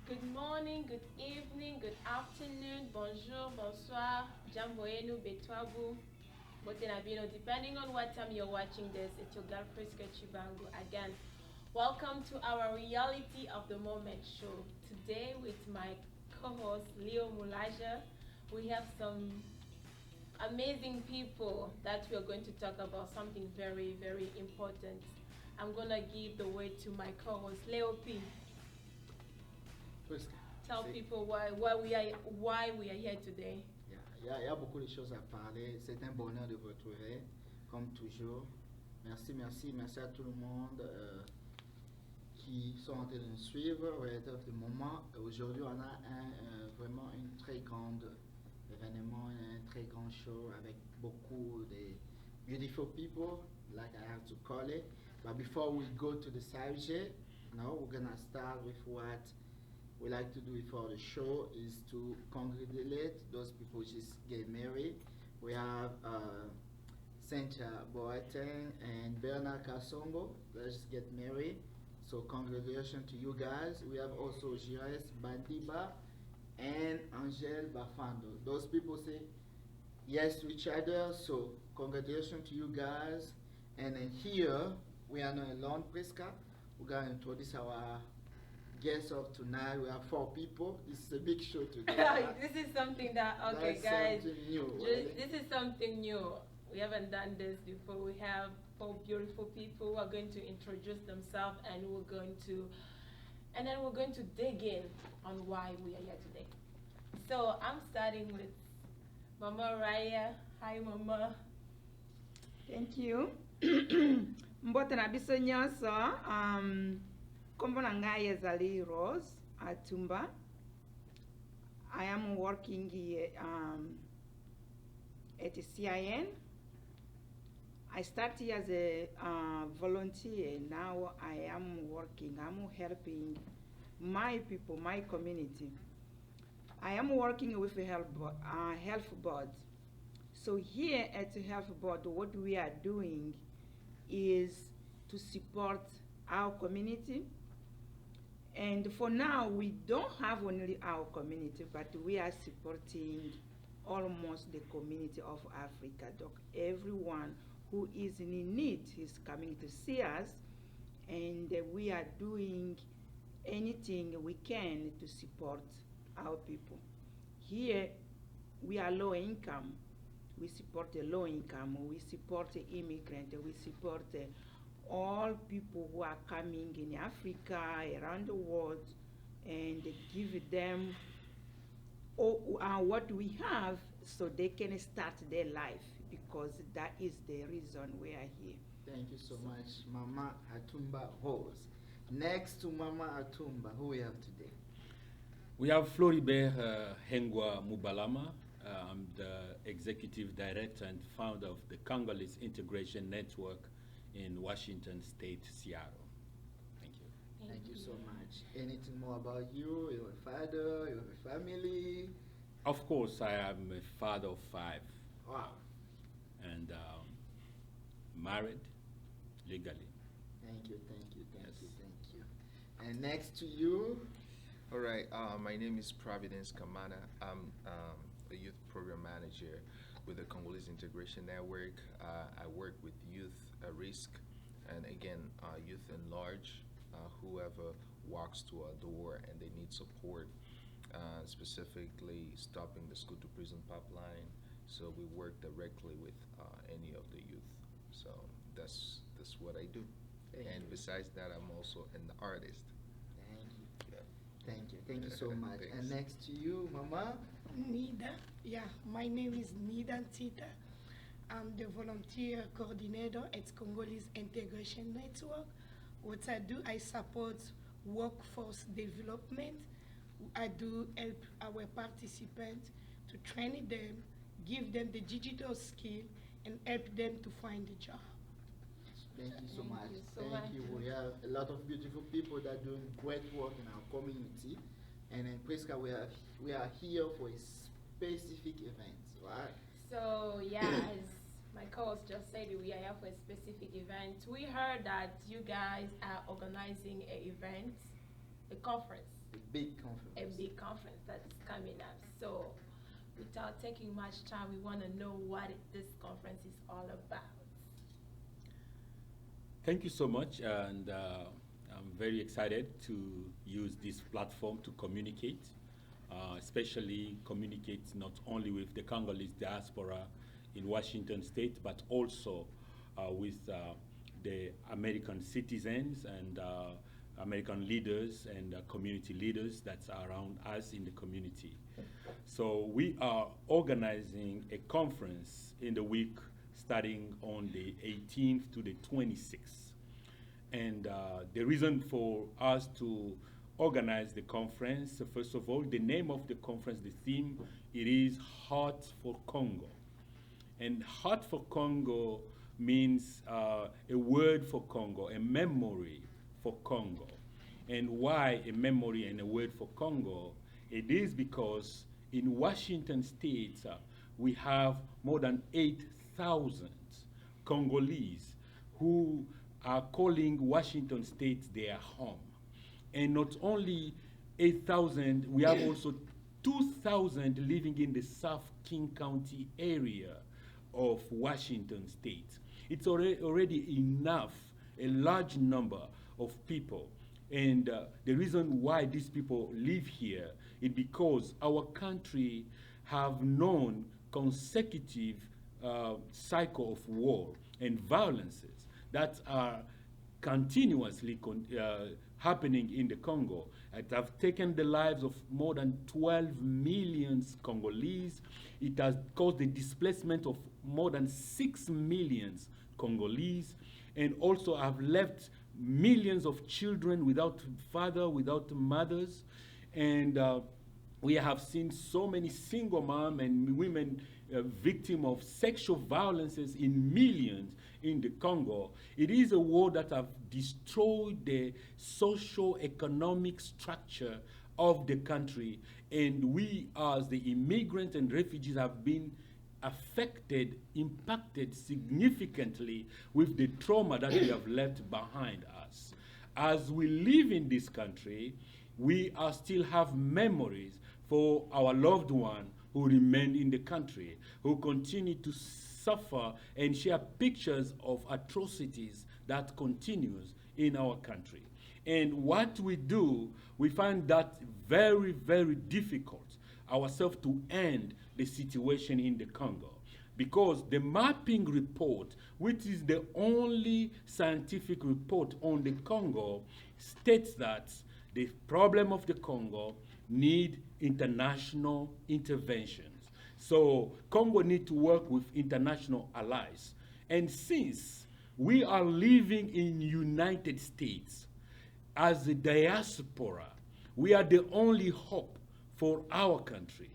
Good morning, good evening, good afternoon, bonjour, bonsoir, jamboenu, betwabu, botenabino, depending on what time you're watching this. It's your girl Priska Chibangu again. Welcome to our Reality of the Moment show. Today with my co-host Leo Mulaja, we have some amazing people that we are going to talk about something very, very important. I'm gonna give the word to my co-host Leo P. Tell people why we are here today. Il y a beaucoup de choses à parler. C'est un bonheur de vous retrouver, comme toujours. Merci à tout le monde qui sont en train de nous suivre au de moment. Aujourd'hui, on a vraiment une très grande événement, un très grand show avec beaucoup de beautiful people, like I have to call it. But before we go to the subject, now we're gonna start with what we like to do before the show is to congratulate those people who just get married. We have Cynthia Boateng and Bernard Kasongo that just get married. So congratulations to you guys. We have also Gires Bandiba and Angel Bafando. Those people say yes to each other. So congratulations to you guys. And then here we are not alone, Priska. We're gonna introduce our guests of tonight. We have 4 people. This is a big show today. This is something that That's guys. Something new, This is something new. We haven't done this before. We have 4 beautiful people who are going to introduce themselves, and then we're going to dig in on why we are here today. So I'm starting with Mama Raya. Hi, Mama. Thank you. Mbotana biso nyonso. Kombo na ngai ezali Rose Atumba. I am working here, at the CIN. I started as a volunteer. Now I am working. I'm helping my people, my community. I am working with a health board. So here at the health board, what we are doing is to support our community. And for now, we don't have only our community, but we are supporting almost the community of Africa. Everyone who is in need is coming to see us, and we are doing anything we can to support our people. Here, we are low income. We support the low income. We support the immigrant. We support all people who are coming in Africa, around the world, and give them what we have so they can start their life, because that is the reason we are here. Thank you so much, Mama Atumba Rose. Next to Mama Atumba, who we have today? We have Floribert Mubalama. I'm the executive director and founder of the Congolese Integration Network in Washington State, Seattle. Thank you. Thank you so much. Anything more about you, your father, your family? Of course, I am a father of 5. Wow. And married legally. Thank you. And next to you? All right, my name is Providence, Kamana. I'm a youth program manager with the Congolese Integration Network. I work with youth at risk, and again, youth in large, whoever walks to our door and they need support, specifically stopping the school to prison pipeline. So we work directly with any of the youth. So that's what I do. And besides that, I'm also an artist. Thank you so much. And next to you, Mama? Nida. Yeah, my name is Nida Ntita. I'm the volunteer coordinator at Congolese Integration Network. What I do, I support workforce development. I do help our participants to train them, give them the digital skill, and help them to find a job. Thank you so much. Thank you. We have a lot of beautiful people that are doing great work in our community. And in Priska, we are here for a specific event, right? So yeah, as my co-host just said, we are here for a specific event. We heard that you guys are organizing an event, a conference. a big conference. A big conference that's coming up. So without taking much time, we want to know what this conference is all about. Thank you so much, and I'm very excited to use this platform to communicate, especially communicate not only with the Congolese diaspora in Washington State, but also with the American citizens and American leaders and community leaders that's around us in the community. So we are organizing a conference in the week starting on the 18th to the 26th. And the reason for us to organize the conference, first of all, the name of the conference, the theme, it is Heart for Congo. And Heart for Congo means a word for Congo, a memory for Congo. And why a memory and a word for Congo? It is because in Washington State, we have more than 8,000 Congolese who are calling Washington State their home. And not only 8,000, we have also 2,000 living in the South King County area of Washington State. It's already enough, a large number of people. And the reason why these people live here is because our country have known consecutive cycle of war and violences that are continuously happening in the Congo. It has taken the lives of more than 12 million Congolese. It has caused the displacement of more than 6 million Congolese, and also have left millions of children without father, without mothers. And we have seen so many single mom and women victim of sexual violences in millions in the Congo. It is a war that have destroyed the socio-economic structure of the country, and we as the immigrants and refugees have been affected, impacted significantly with the trauma that we have left behind us. As we live in this country, we are still have memories for our loved one who remain in the country, who continue to suffer and share pictures of atrocities that continues in our country. And what we do, we find that very, very difficult ourselves to end the situation in the Congo. Because the mapping report, which is the only scientific report on the Congo, states that the problem of the Congo need international interventions. So Congo need to work with international allies. And since we are living in United States as a diaspora, we are the only hope for our country.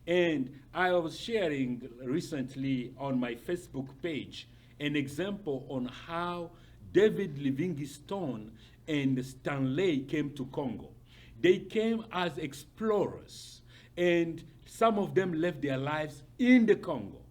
And I was sharing recently on my Facebook page an example on how David Livingstone and Stanley came to Congo. They came as explorers, and some of them left their lives in the Congo.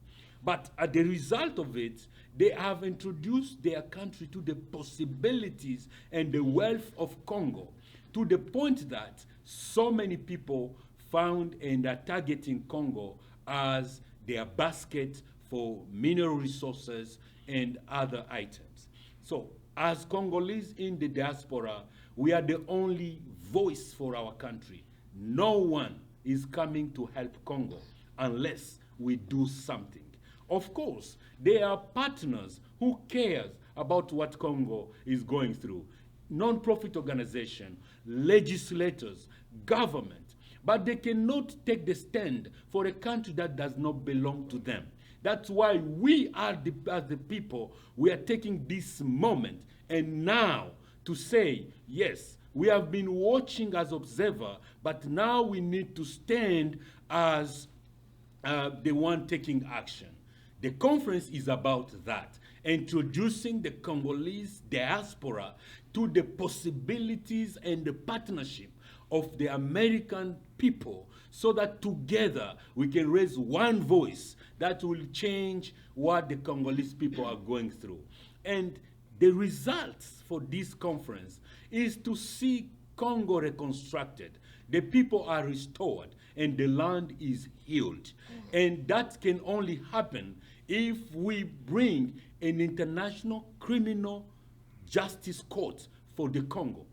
But as the result of it, they have introduced their country to the possibilities and the wealth of Congo, to the point that so many people found and are targeting Congo as their basket for mineral resources and other items. So as Congolese in the diaspora, we are the only voice for our country. No one is coming to help Congo unless we do something. Of course, there are partners who cares about what Congo is going through. Non-profit organization, legislators, government, but they cannot take the stand for a country that does not belong to them. That's why we are, as the people, we are taking this moment and now to say, yes, we have been watching as observer, but now we need to stand as the one taking action. The conference is about that, introducing the Congolese diaspora to the possibilities and the partnership of the American people, so that together we can raise one voice that will change what the Congolese people are going through. And the results for this conference is to see Congo reconstructed, the people are restored, and the land is healed. And that can only happen if we bring an international criminal justice court for the Congo.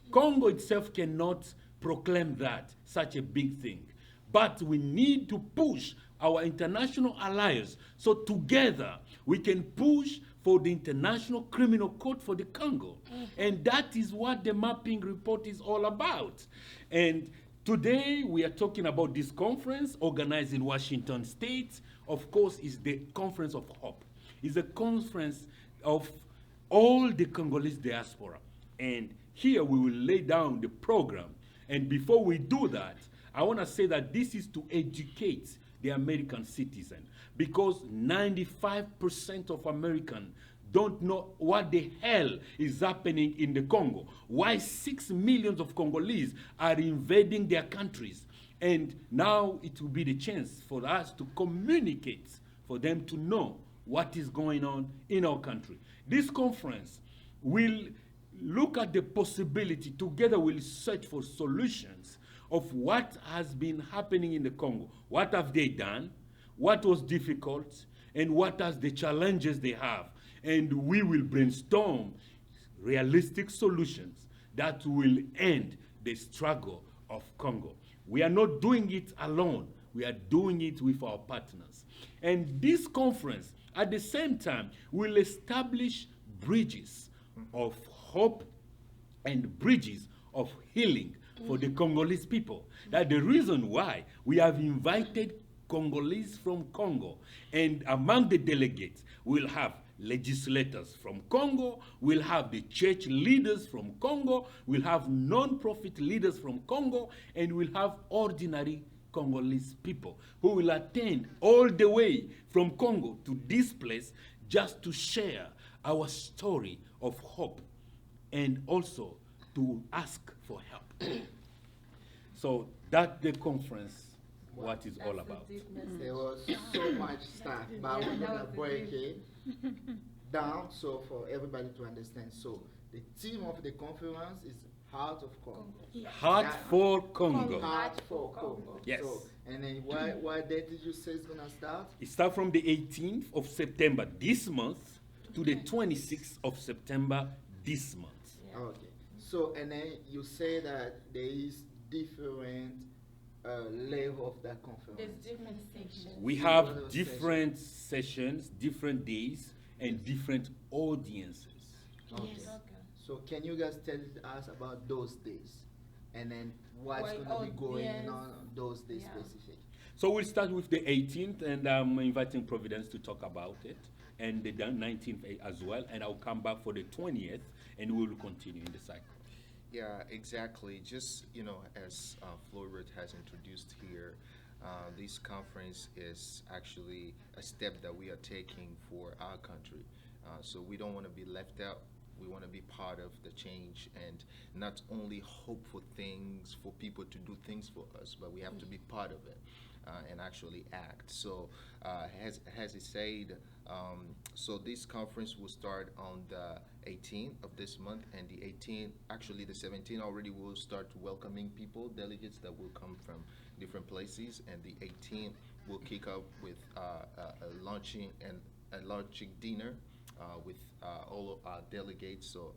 Congo itself cannot proclaim that, such a big thing. But we need to push our international allies so together we can push for the International Criminal Court for the Congo. And that is what the mapping report is all about. And today we are talking about this conference organized in Washington State. Of course, is the Conference of Hope. It's a conference of all the Congolese diaspora. And here we will lay down the program. And before we do that, I want to say that this is to educate the American citizen, because 95% of Americans don't know what the hell is happening in the Congo. Why 6 million of Congolese are invading their countries. And now it will be the chance for us to communicate, for them to know what is going on in our country. This conference will look at the possibility, together we'll search for solutions of what has been happening in the Congo. What have they done? What was difficult? And what are the challenges they have? And we will brainstorm realistic solutions that will end the struggle of Congo. We are not doing it alone. We are doing it with our partners. And this conference, at the same time, will establish bridges of hope and bridges of healing for the Congolese people. That's the reason why we have invited Congolese from Congo. And among the delegates, we'll have legislators from Congo, we'll have the church leaders from Congo, we'll have non-profit leaders from Congo, and we'll have ordinary Congolese people who will attend all the way from Congo to this place just to share our story of hope and also to ask for help. So that's the conference, what it's all about. There was so much stuff, but we're gonna break it down so for everybody to understand. So the theme of the conference is Heart of Congo. Heart for Congo. Heart for Congo. Yes. So, and then what date did you say it's gonna start? It starts from the 18th of September this month to the 26th of September this month. Okay. So, and then you say that there is different level of that conference. There's different sections. We have different sessions, different days, and different audiences. Okay. Yes. So can you guys tell us about those days? And then what's Why gonna be going audience? on those days Yeah. specific? So we'll start with the 18th, and I'm inviting Providence to talk about it, and the 19th as well, and I'll come back for the 20th, and we'll continue in the cycle. Yeah, exactly. Just, you know, as Floribert has introduced here, this conference is actually a step that we are taking for our country. So we don't want to be left out. We want to be part of the change and not only hope for things, for people to do things for us, but we have to be part of it and actually act. So as he said, so this conference will start on the 18th of this month, and the 18th, actually the 17th already will start welcoming people, delegates that will come from different places, and the 18th will kick off with a launching dinner with all of our delegates. So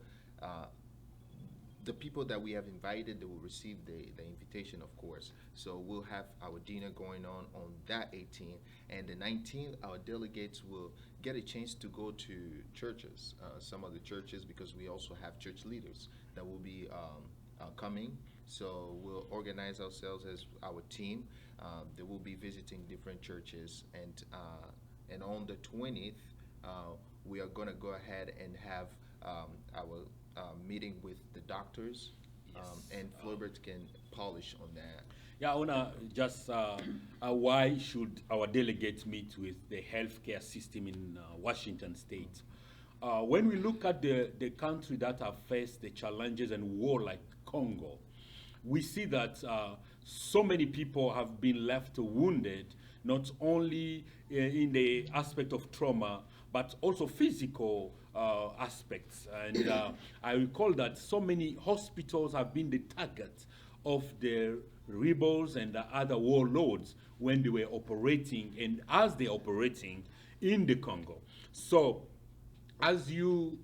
the people that we have invited, they will receive the invitation, of course. So we'll have our dinner going on that 18th. And the 19th, our delegates will get a chance to go to churches, some of the churches, because we also have church leaders that will be coming. So we'll organize ourselves as our team. They will be visiting different churches. And on the 20th, we are going to go ahead and have our meeting with the doctors, and Floribert can polish on that. Yeah, I wanna just why should our delegates meet with the healthcare system in Washington State? When we look at the country that have faced the challenges and war like Congo, we see that so many people have been left wounded, not only in the aspect of trauma, but also physical aspects. And I recall that so many hospitals have been the target of the rebels and the other warlords when they were operating and as they're operating in the Congo. So as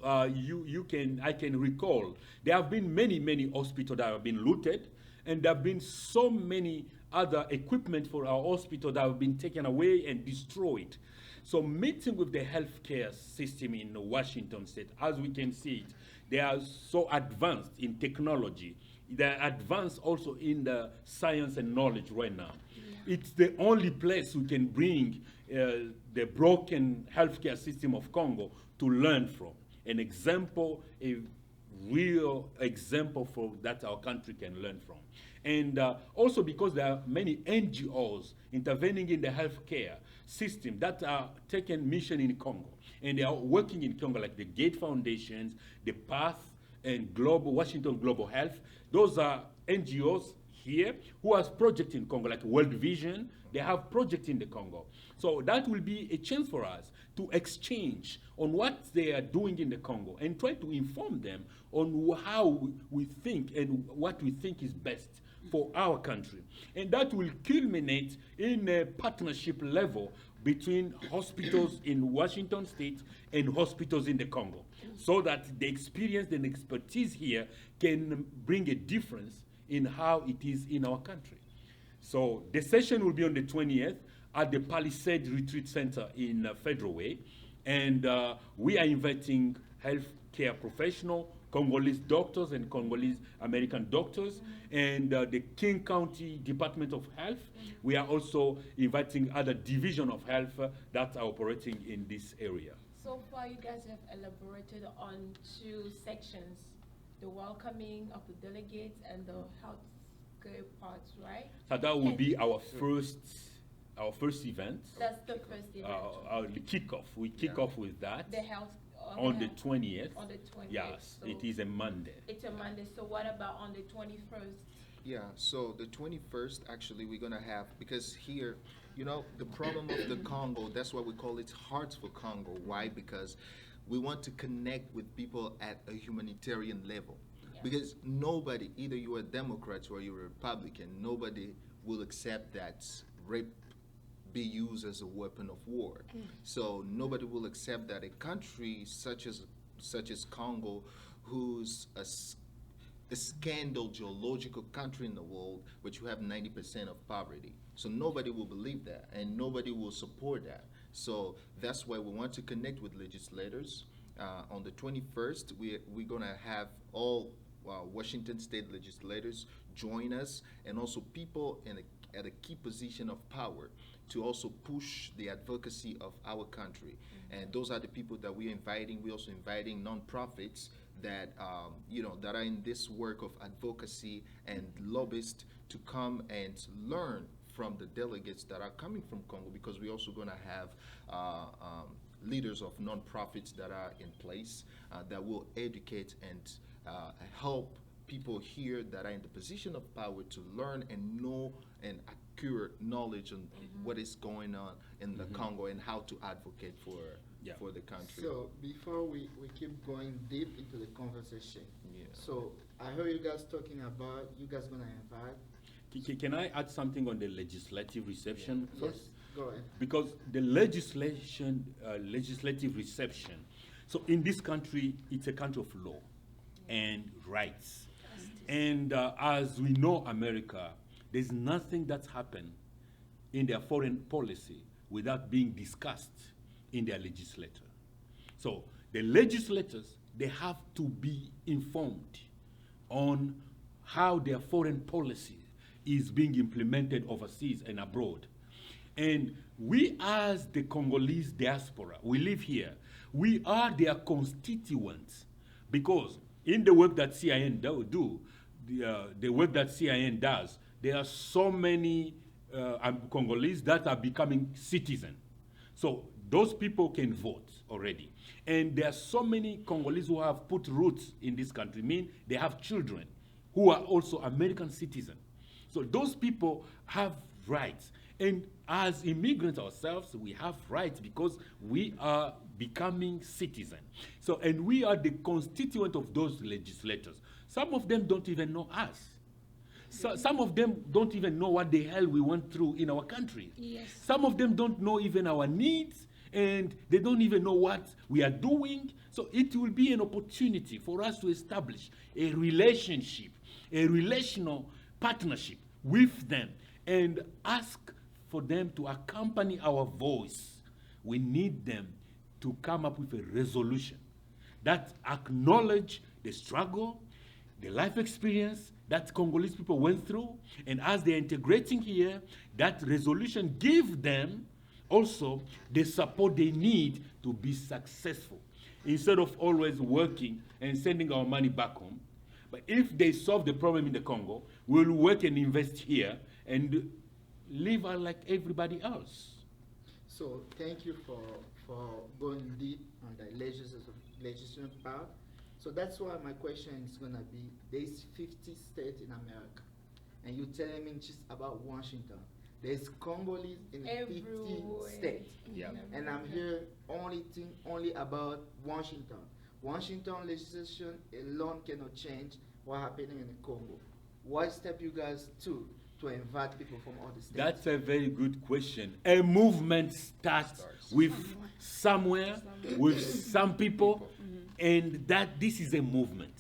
I can recall, there have been many hospitals that have been looted, and there have been so many other equipment for our hospital that have been taken away and destroyed. So meeting with the healthcare system in Washington State, as we can see it, they are so advanced in technology. They're advanced also in the science and knowledge right now. Yeah. It's the only place we can bring the broken healthcare system of Congo to learn from. An example, a real example for that our country can learn from. And also because there are many NGOs intervening in the healthcare system that are taking mission in Congo. And they are working in Congo, like the Gate Foundations, the PATH, and Washington Global Health. Those are NGOs here who has projects in Congo, like World Vision. They have projects in the Congo. So that will be a chance for us to exchange on what they are doing in the Congo and try to inform them on how we think and what we think is best for our country. And that will culminate in a partnership level between hospitals in Washington State and hospitals in the Congo, so that the experience and expertise here can bring a difference in how it is in our country. So the session will be on the 20th at the Palisade Retreat Center in Federal Way, and we are inviting healthcare professionals, Congolese doctors and Congolese American doctors, and the King County Department of Health. We are also inviting other division of health that are operating in this area. So far, you guys have elaborated on 2 sections, the welcoming of the delegates and the healthcare parts, right? So that will be our first event. That's the first event. Our kickoff. We kick off with that. The health. On the 20th. On the 20th. Yes, So it is a Monday. it's a Monday. So what about on the 21st? Yeah, so the 21st, actually, we're going to have, because here, you know, the problem of the Congo, that's why we call it Hearts for Congo. Why? Because we want to connect with people at a humanitarian level. Yeah. Because nobody, either you're a Democrat or you're a Republican, nobody will accept that rape be used as a weapon of war. So nobody will accept that a country such as Congo, who's a scandal geological country in the world, but you have 90% of poverty. So nobody will believe that, and nobody will support that. So that's why we want to connect with legislators. On the 21st, we're going to have all Washington State legislators join us, and also people at a key position of power to also push the advocacy of our country. And those are the people that we're inviting. We're also inviting nonprofits that that are in this work of advocacy and lobbyists to come and learn from the delegates that are coming from Congo, because we're also going to have leaders of nonprofits that are in place that will educate and help people here that are in the position of power to learn and know and accurate knowledge on what is going on in the Congo and how to advocate for the country. So before we keep going deep into the conversation, Yeah. so I heard you guys talking about, you guys gonna invite. Can I add something on the legislative reception first? Yes, go ahead. Because the legislative reception, so in this country, it's a country of law and rights. And as we know America, there's nothing that's happened in their foreign policy without being discussed in their legislature. So the legislators, they have to be informed on how their foreign policy is being implemented overseas and abroad. And we as the Congolese diaspora, we live here, we are their constituents, because in the work that CIN the work that CIN does, there are so many Congolese that are becoming citizens. So those people can vote already. And there are so many Congolese who have put roots in this country, mean they have children who are also American citizens. So those people have rights. And as immigrants ourselves, we have rights because we are becoming citizens. So, and we are the constituent of those legislators. Some of them don't even know us. So, some of them don't even know what the hell we went through in our country. Yes. Some of them don't know even our needs, and they don't even know what we are doing. So it will be an opportunity for us to establish a relationship, a relational partnership with them, and ask for them to accompany our voice. We need them to come up with a resolution that acknowledge the struggle, the life experience that Congolese people went through, and as they're integrating here, that resolution give them also the support they need to be successful, instead of always working and sending our money back home. But if they solve the problem in the Congo, we'll work and invest here and live out like everybody else. So thank you for going deep on the legislation part. So that's why my question is gonna be, there's 50 states in America, and you're telling me just about Washington. There's Congolese in 50 Everywhere. states. Yeah. And I'm here only about Washington. Washington legislation alone cannot change what's happening in the Congo. What step you guys took to invite people from other states? That's a very good question. A movement starts with somewhere, with some people, and that this is a movement.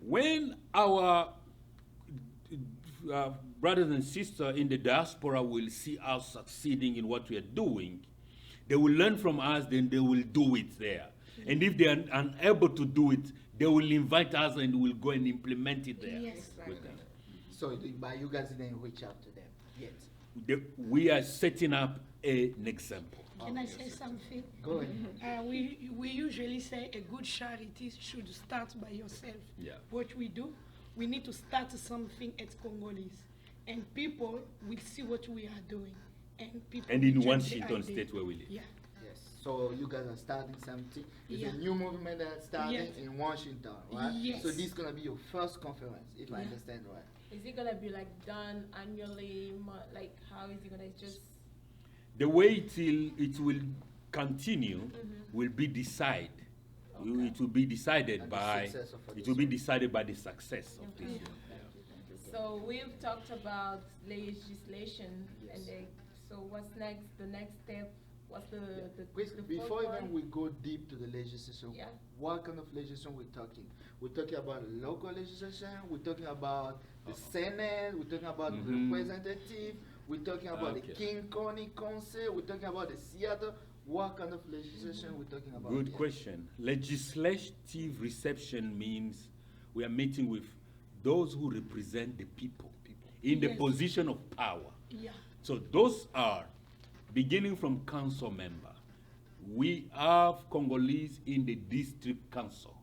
When our brothers and sisters in the diaspora will see us succeeding in what we are doing, they will learn from us, then they will do it there. And if they are unable to do it, they will invite us and we'll go and implement it there. Yes. with them. So but you guys didn't reach out to them yet. We are setting up an example. Can I say something? Go ahead. We usually say a good charity should start by yourself. Yeah. What we do, we need to start something at Congolese, and people will see what we are doing, and people. And will in judge the Washington idea. State where we live. Yeah. Yes. So you guys are starting something. It's Yeah. a new movement that's starting Yes. in Washington, right? Yes. So this is gonna be your first conference, if I Yeah. understand right. Is it gonna be like done annually? Like how is it gonna just? The way it will continue will be decided. Okay. It will be decided And the by. success of It this will be one. decided by the success of Okay. this. Thank you. So we've talked about legislation, Yes. and then, so what's next? The next step? What's the Please, the before fourth even one? we go deep to the legislation, Yeah. what kind of legislation we're talking? We're talking about local legislation, we're talking about the Senate, we're talking about the Mhm. representative, we're talking about the Okay. King County Council, we're talking about the Seattle. What kind of legislation we're talking about? Good here? question. Legislative reception means we are meeting with those who represent the people in the Yes. position of power. Yeah. So those are, beginning from council member, we have Congolese in the district council.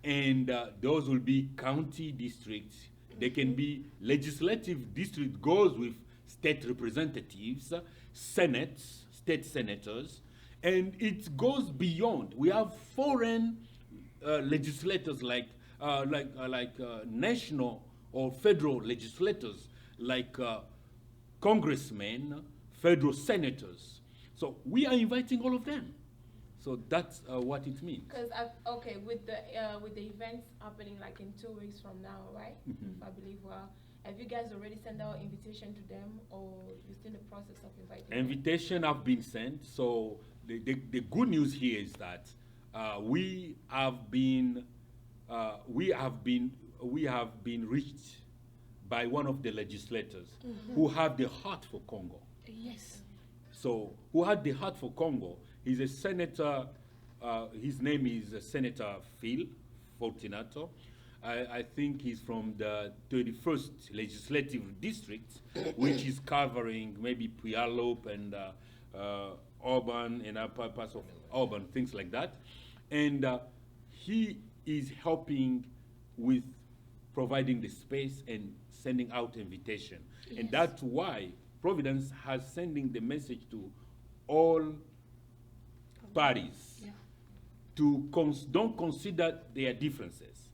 And those will be county districts. They can be legislative district goes with state representatives, senates, state senators, and it goes beyond. We have foreign legislators like national or federal legislators, like congressmen, federal senators. So we are inviting all of them. So that's what it means. Because okay, with the events happening like in 2 weeks from now, right? Mhm. If I believe well. Have you guys already sent out invitation to them, or you're still in the process of inviting them? Invitation have been sent. So the good news here is that we have been reached by one of the legislators who have the heart for Congo. Yes. So who had the heart for Congo? He's a senator. His name is Senator Phil Fortunato. I think he's from the 31st Legislative District, which is covering maybe Puyallup and Auburn and upper parts of Auburn, things like that. And he is helping with providing the space and sending out invitation. And Yes. that's why Providence has sending the message to all parties Yeah. to don't consider their differences,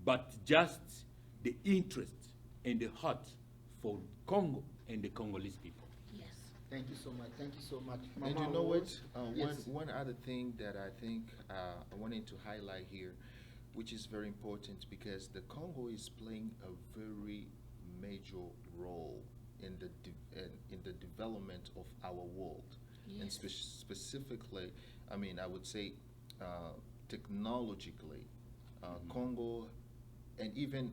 but just the interest and the heart for Congo and the Congolese people. Yes. Thank you so much. Thank you so much. And Mama you know what? Rose? Yes. One other thing that I think I wanted to highlight here, which is very important because the Congo is playing a very major role in the development of our world, and Yes. specifically, I mean, I would say technologically, Congo, and even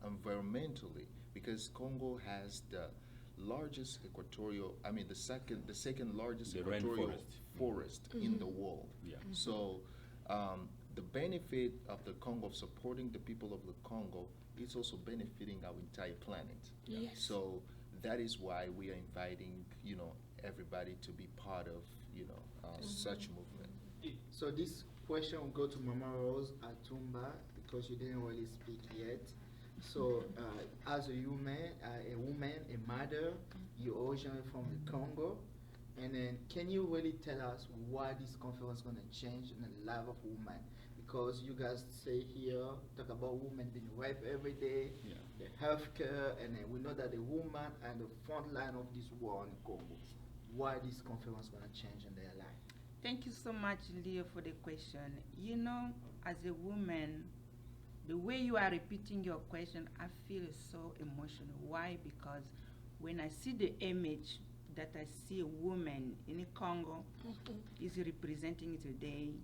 environmentally, because Congo has the largest equatorial, I mean, the second largest The equatorial rainforest. forest in the world. Yeah. So the benefit of the Congo, of supporting the people of the Congo, is also benefiting our entire planet. Yes. So that is why we are inviting, everybody to be part of, such movement. So this question will go to Mama Rose Atumba because you didn't really speak yet. So as a woman, a mother, you're originally from the Congo, and then can you really tell us why this conference is going to change in the life of women? Because you guys say here, talk about women being raped every day, Yeah. the healthcare, and then we know that the women are the front line of this war in Congo. Why this conference is going to change in their life? Thank you so much, Leo, for the question. You know, as a woman, the way you are repeating your question, I feel so emotional. Why? Because when I see the image that I see a woman in Congo is representing today,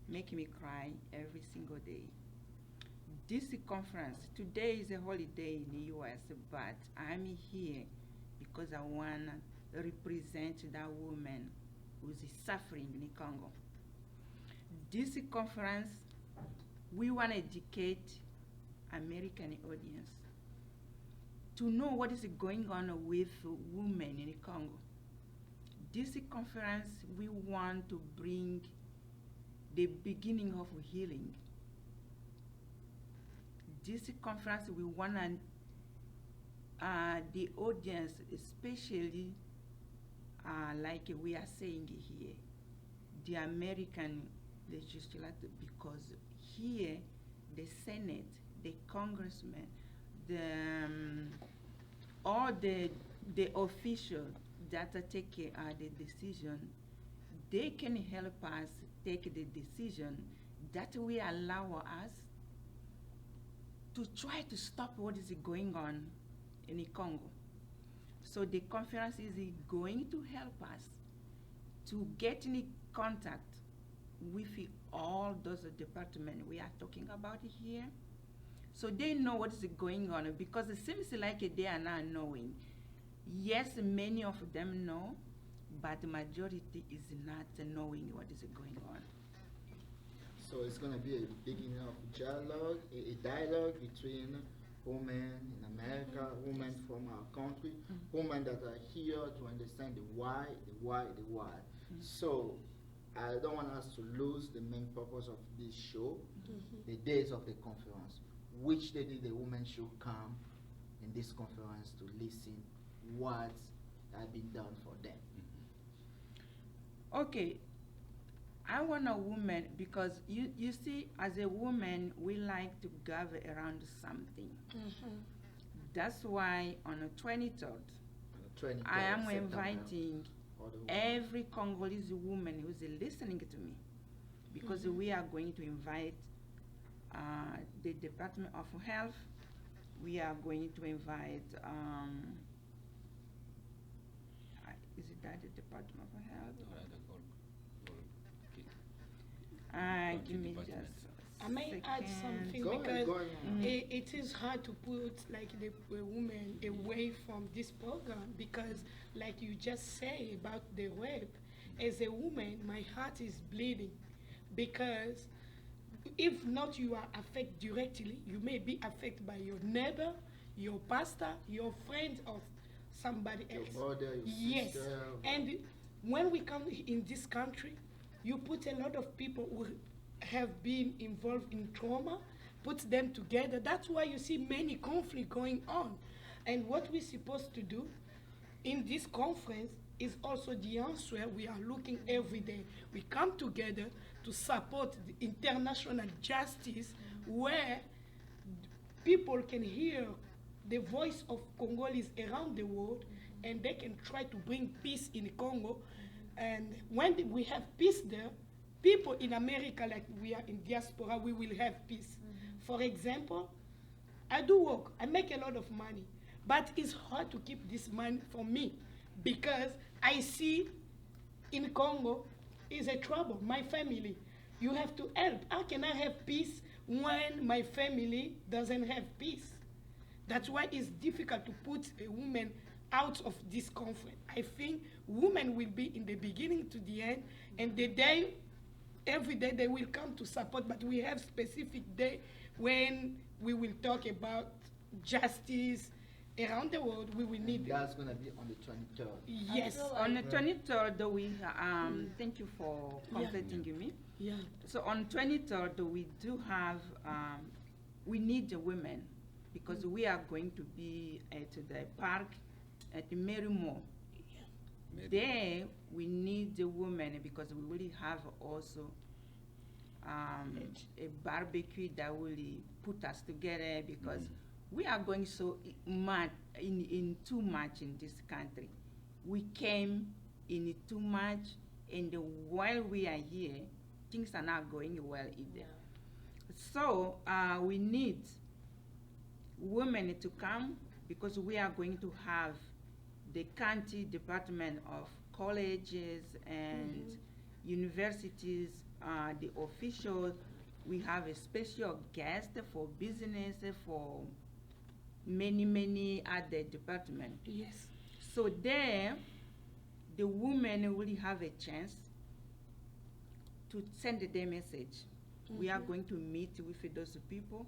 making me cry every single day. This conference, today is a holiday in the US, but I'm here because I want to represent that woman who is suffering in Congo. This conference, we want to educate American audience to know what is going on with women in Congo. This conference, we want to bring the beginning of healing. This conference, we want the audience, especially like we are saying here, the American legislator, because here the Senate, the congressmen, all the officials that take the decision, they can help us take the decision that will allow us to try to stop what is going on in the Congo. So the conference is going to help us to get in contact with all those departments we are talking about here, so they know what is going on, because it seems like they are not knowing. Yes, many of them know, but the majority is not knowing what is going on. So it's going to be a beginning of dialogue, a dialogue between women in America, women from our country, women that are here to understand the why. So I don't want us to lose the main purpose of this show, the days of the conference. Which day the women should come in this conference to listen what has been done for them. Okay, I want a woman, because you see, as a woman, we like to gather around something. That's why on the 23rd, 23rd I am September, inviting all the women. every Congolese woman who's listening to me, because we are going to invite the Department of Health. We are going to invite, is it that the Department of Health? Give me Department. just I may add second. something Go ahead, because go ahead. it is hard to put like the woman away from this program, because like you just say about the rape, as a woman my heart is bleeding, because if not you are affected directly, you may be affected by your neighbor, your pastor, your friend, or somebody Your else. brother, your Yes, sister. and when we come in this country, you put a lot of people who have been involved in trauma, put them together. That's why you see many conflicts going on. And what we're supposed to do in this conference is also the answer we are looking every day. We come together to support the international justice, where people can hear the voice of Congolese around the world, and they can try to bring peace in Congo. And when we have peace there, people in America, like we are in diaspora, we will have peace. For example, I do work, I make a lot of money, but it's hard to keep this money for me because I see in Congo is a trouble, my family. You have to help. How can I have peace when my family doesn't have peace? That's why it's difficult to put a woman out of this conflict. I think women will be in the beginning to the end, and the day, every day they will come to support, but we have specific day when we will talk about justice around the world. We will need That's going to be on the 23rd. Yes. On the 23rd, we thank you for completing me. Yeah. So on 23rd, we do have we need the women because we are going to be at the park at the Merimo. There we need the women because we really have also a barbecue that will put us together because we are going so much in too much in this country. We came in too much, and while we are here, things are not going well either. So we need women to come because we are going to have the county department of colleges and universities, the officials. We have a special guest for business, for many other departments. Yes. So there, the women will have a chance to send their message. We are going to meet with those people.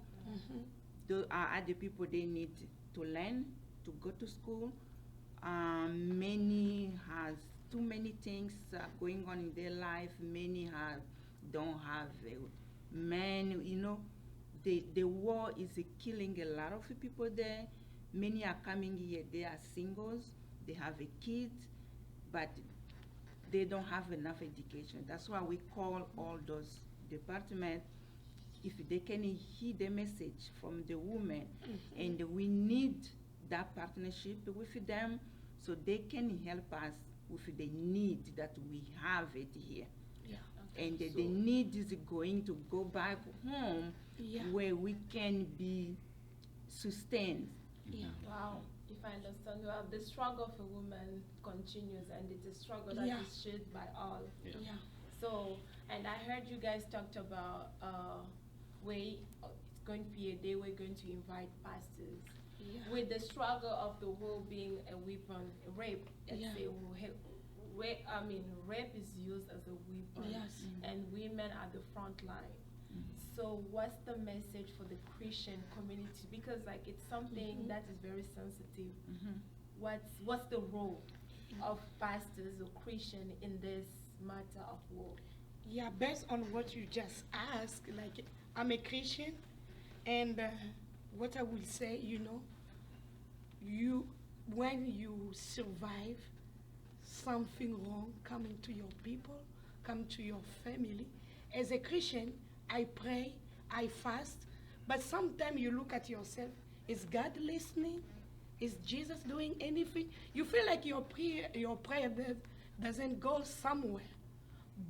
Those are other people they need to learn, to go to school. Many has too many things going on in their life. Many don't have men, you know. The war is killing a lot of people there. Many are coming here, they are singles, they have a kid, but they don't have enough education. That's why we call all those departments, if they can hear the message from the women, and we need that partnership with them so they can help us with the need that we have it here. Yeah. And the need is going to go back home where we can be sustained. Wow. If I understand well, the struggle for women continues, and it's a struggle that is shared by all. So, and I heard you guys talked about it's going to be a day we're going to invite pastors. With the struggle of the war being a weapon, rape, let's say, rape is used as a weapon, and women are the front line. So what's the message for the Christian community? Because like it's something that is very sensitive. What's the role of pastors or Christian in this matter of war? Yeah, based on what you just asked, like I'm a Christian, and what I will say, you know, when you survive something wrong coming to your people, come to your family, as a Christian, I pray, I fast, but sometimes you look at yourself, is God listening? Is Jesus doing anything? You feel like your prayer doesn't go somewhere.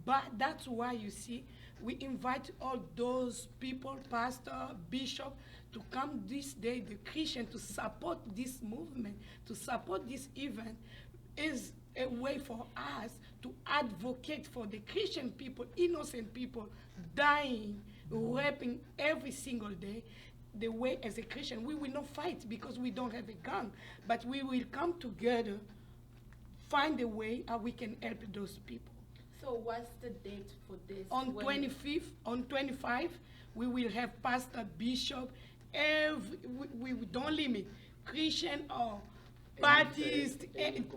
But that's why you see, we invite all those people, pastor, bishop, to come this day, the Christian, to support this movement, to support this event, is a way for us to advocate for the Christian people, innocent people, dying, raping every single day. The way as a Christian, we will not fight because we don't have a gun, but we will come together, find a way how we can help those people. So what's the date for this? On 25th, on 25, we will have pastor, bishop, we don't limit, Christian or Baptist,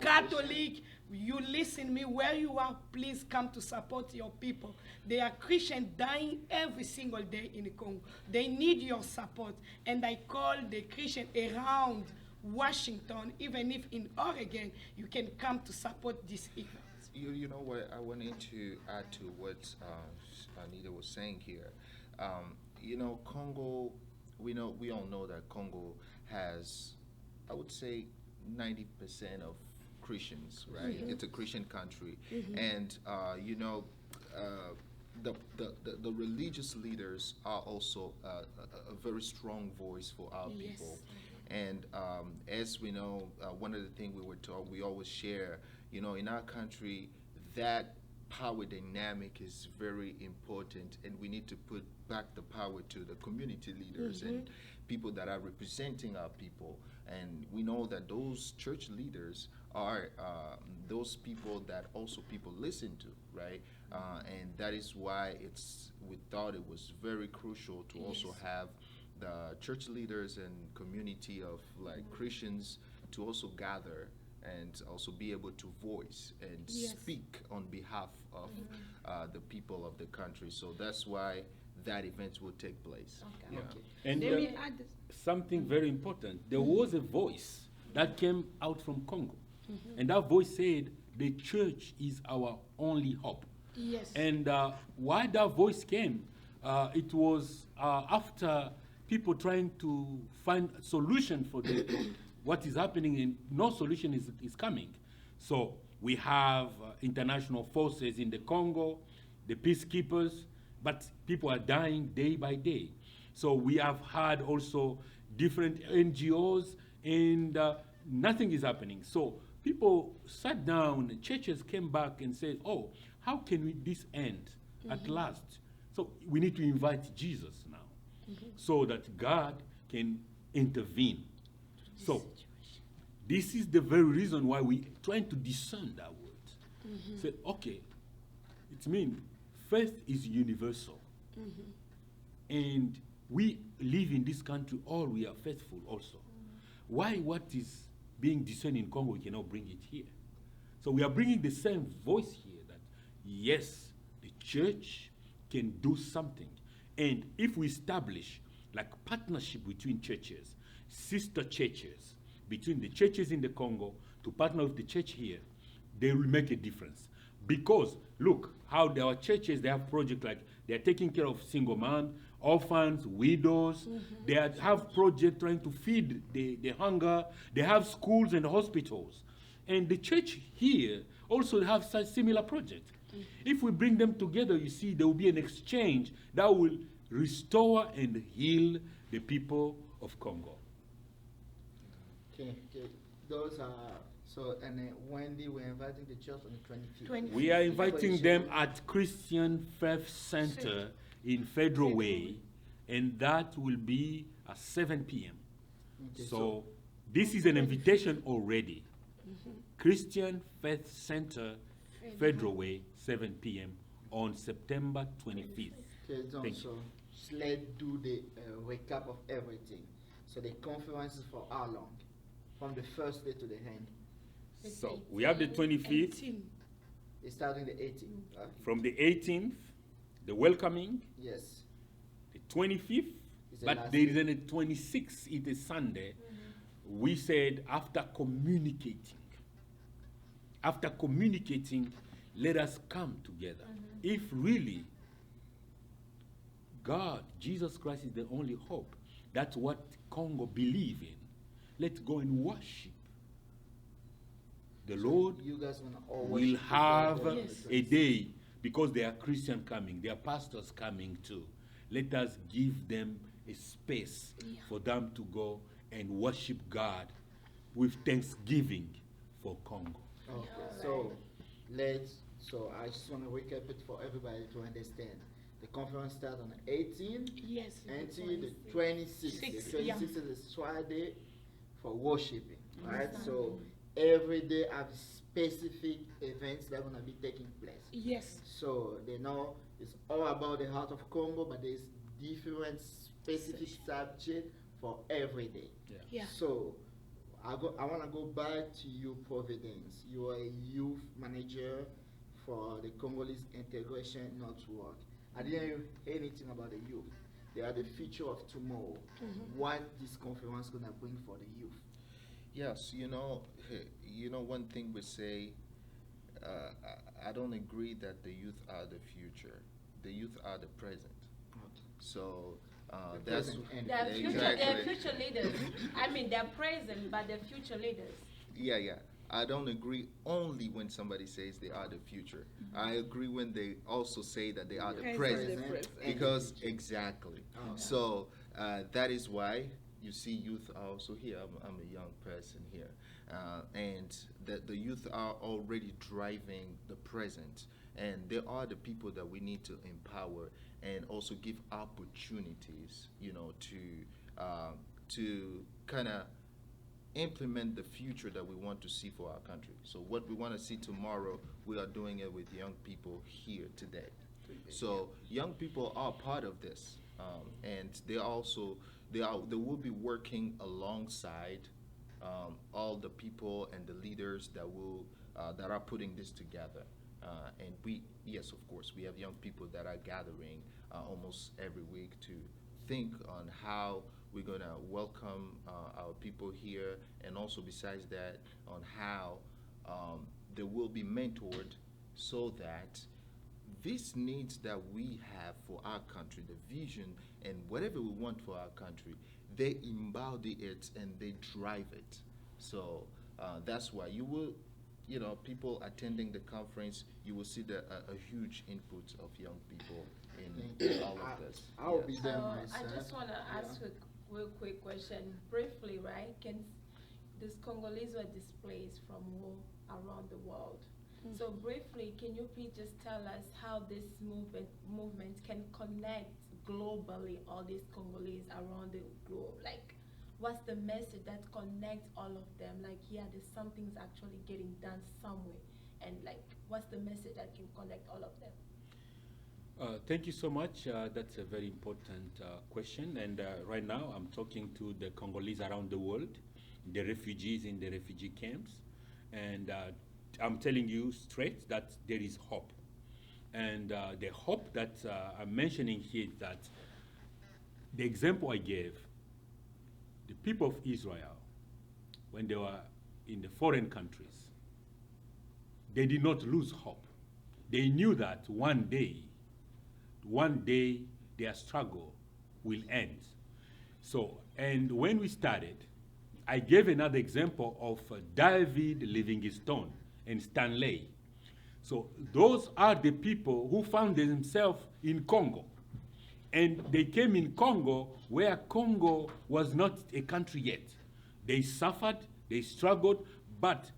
Catholic. You listen me, where you are, please come to support your people. There are Christians dying every single day in Congo. They need your support. And I call the Christian around Washington, even if in Oregon, you can come to support this event. You know what, I wanted to add to what Nida was saying here. You know, Congo, we all know that Congo has I would say 90% of Christians, right? It's a Christian country, and the religious leaders are also a very strong voice for our people. And as we know, one of the things we were taught, we always share, in our country, that power dynamic is very important, and we need to put back the power to the community leaders and people that are representing our people. And we know that those church leaders are those people that also people listen to, right? And that is why we thought it was very crucial to also have the church leaders and community of like Christians to also gather and also be able to voice and speak on behalf of the people of the country. So that's why that event will take place. Okay. Yeah. And Let me add something very important. There was a voice that came out from Congo. And that voice said, the church is our only hope. Yes. And why that voice came, it was after people trying to find a solution for what is happening, and no solution is coming. So we have international forces in the Congo, the peacekeepers, but people are dying day by day. So we have had also different NGOs, and nothing is happening. So people sat down, the churches came back and said, oh, how can this end at last? So we need to invite Jesus now, so that God can intervene. So this is the very reason why we trying to discern that word. Say, okay, it means faith is universal. And we live in this country, all we are faithful also. Why what is being discerned in Congo, we cannot bring it here? So we are bringing the same voice here that, yes, the church can do something. And if we establish like partnership between churches, sister churches, between the churches in the Congo to partner with the church here, they will make a difference. Because look how our churches, they have projects like they are taking care of single man, orphans, widows. They have projects trying to feed the hunger. They have schools and hospitals. And the church here also have such similar projects. If we bring them together, you see, there will be an exchange that will restore and heal the people of Congo. Okay. Those are, so, and Wendy, we're inviting the church on the 25th. We are inviting them at Christian Faith Center in Federal Way, and that will be at 7 p.m. Okay, So this is an invitation already. Christian Faith Center, Federal Way, 7 p.m. on September 25th. Okay, John, Thank you. so let's do the recap of everything. So the conference is for how long? From the first day to the end. So we have the 25th, 18. It's starting the 18th. Right? from the 18th, the welcoming, Yes. the 25th, It's the but last there is day. a 26th, it is Sunday. We said after communicating, let us come together. If really God, Jesus Christ is the only hope, that's what Congo believe in. Let's go and worship. The So Lord you guys wanna all will worship have together on Yes. the a 26th. day, because there are Christians coming, there are pastors coming too. Let us give them a space for them to go and worship God with thanksgiving for Congo. Okay, so so I just want to recap it for everybody to understand. The conference starts on the 18th Yes. until the 26th. The Six, 26th is Friday for worshiping, right? So every day have specific events that are going to be taking place. Yes. So they know it's all about the heart of Congo, but there's different specific subject for every day. Yeah. So I want to go back to you, Providence. You are a youth manager for the Congolese Integration Network. I didn't hear anything about the youth. They are the future of tomorrow. What this conference gonna bring for the youth? Yes, one thing we say, I don't agree that the youth are the future. The youth are the present. So The That's present and They're future, exactly. they're future leaders. I mean, they're present, but they're future leaders. Yeah, yeah. I don't agree only when somebody says they are the future. I agree when they also say that they are the Present. present. The present. Because exactly. Oh. So that is why you see youth are also here. I'm a young person here, and the youth are already driving the present, and they are the people that we need to empower and also give opportunities, you know, to kind of implement the future that we want to see for our country. So what we want to see tomorrow, we are doing it with young people here today. So young people are part of this, and they will be working alongside all the people and the leaders that are putting this together. And yes, of course, we have young people that are gathering almost every week to think on how we're gonna welcome our people here, and also besides that, on how they will be mentored so that these needs that we have for our country, the vision and whatever we want for our country, they embody it and they drive it. So that's why you will, you know, people attending the conference, you will see a huge input of young people in all of this. I'll Yes. be there I myself. just want to ask a real quick question, briefly, right? These Congolese were displaced from war around the world. So briefly, can you please just tell us how this movement can connect globally all these Congolese around the globe? Like, what's the message that connects all of them? Like, yeah, there's something's actually getting done somewhere, and like, what's the message that can connect all of them? Thank you so much. That's a very important question. And right now, I'm talking to the Congolese around the world, the refugees in the refugee camps. And I'm telling you straight that there is hope. And the hope that I'm mentioning here is that the example I gave, the people of Israel, when they were in the foreign countries, they did not lose hope. They knew that one day their struggle will end. So, and when we started, I gave another example of David Livingstone and Stanley. So those are the people who found themselves in Congo. And they came in Congo where Congo was not a country yet. They suffered, they struggled, but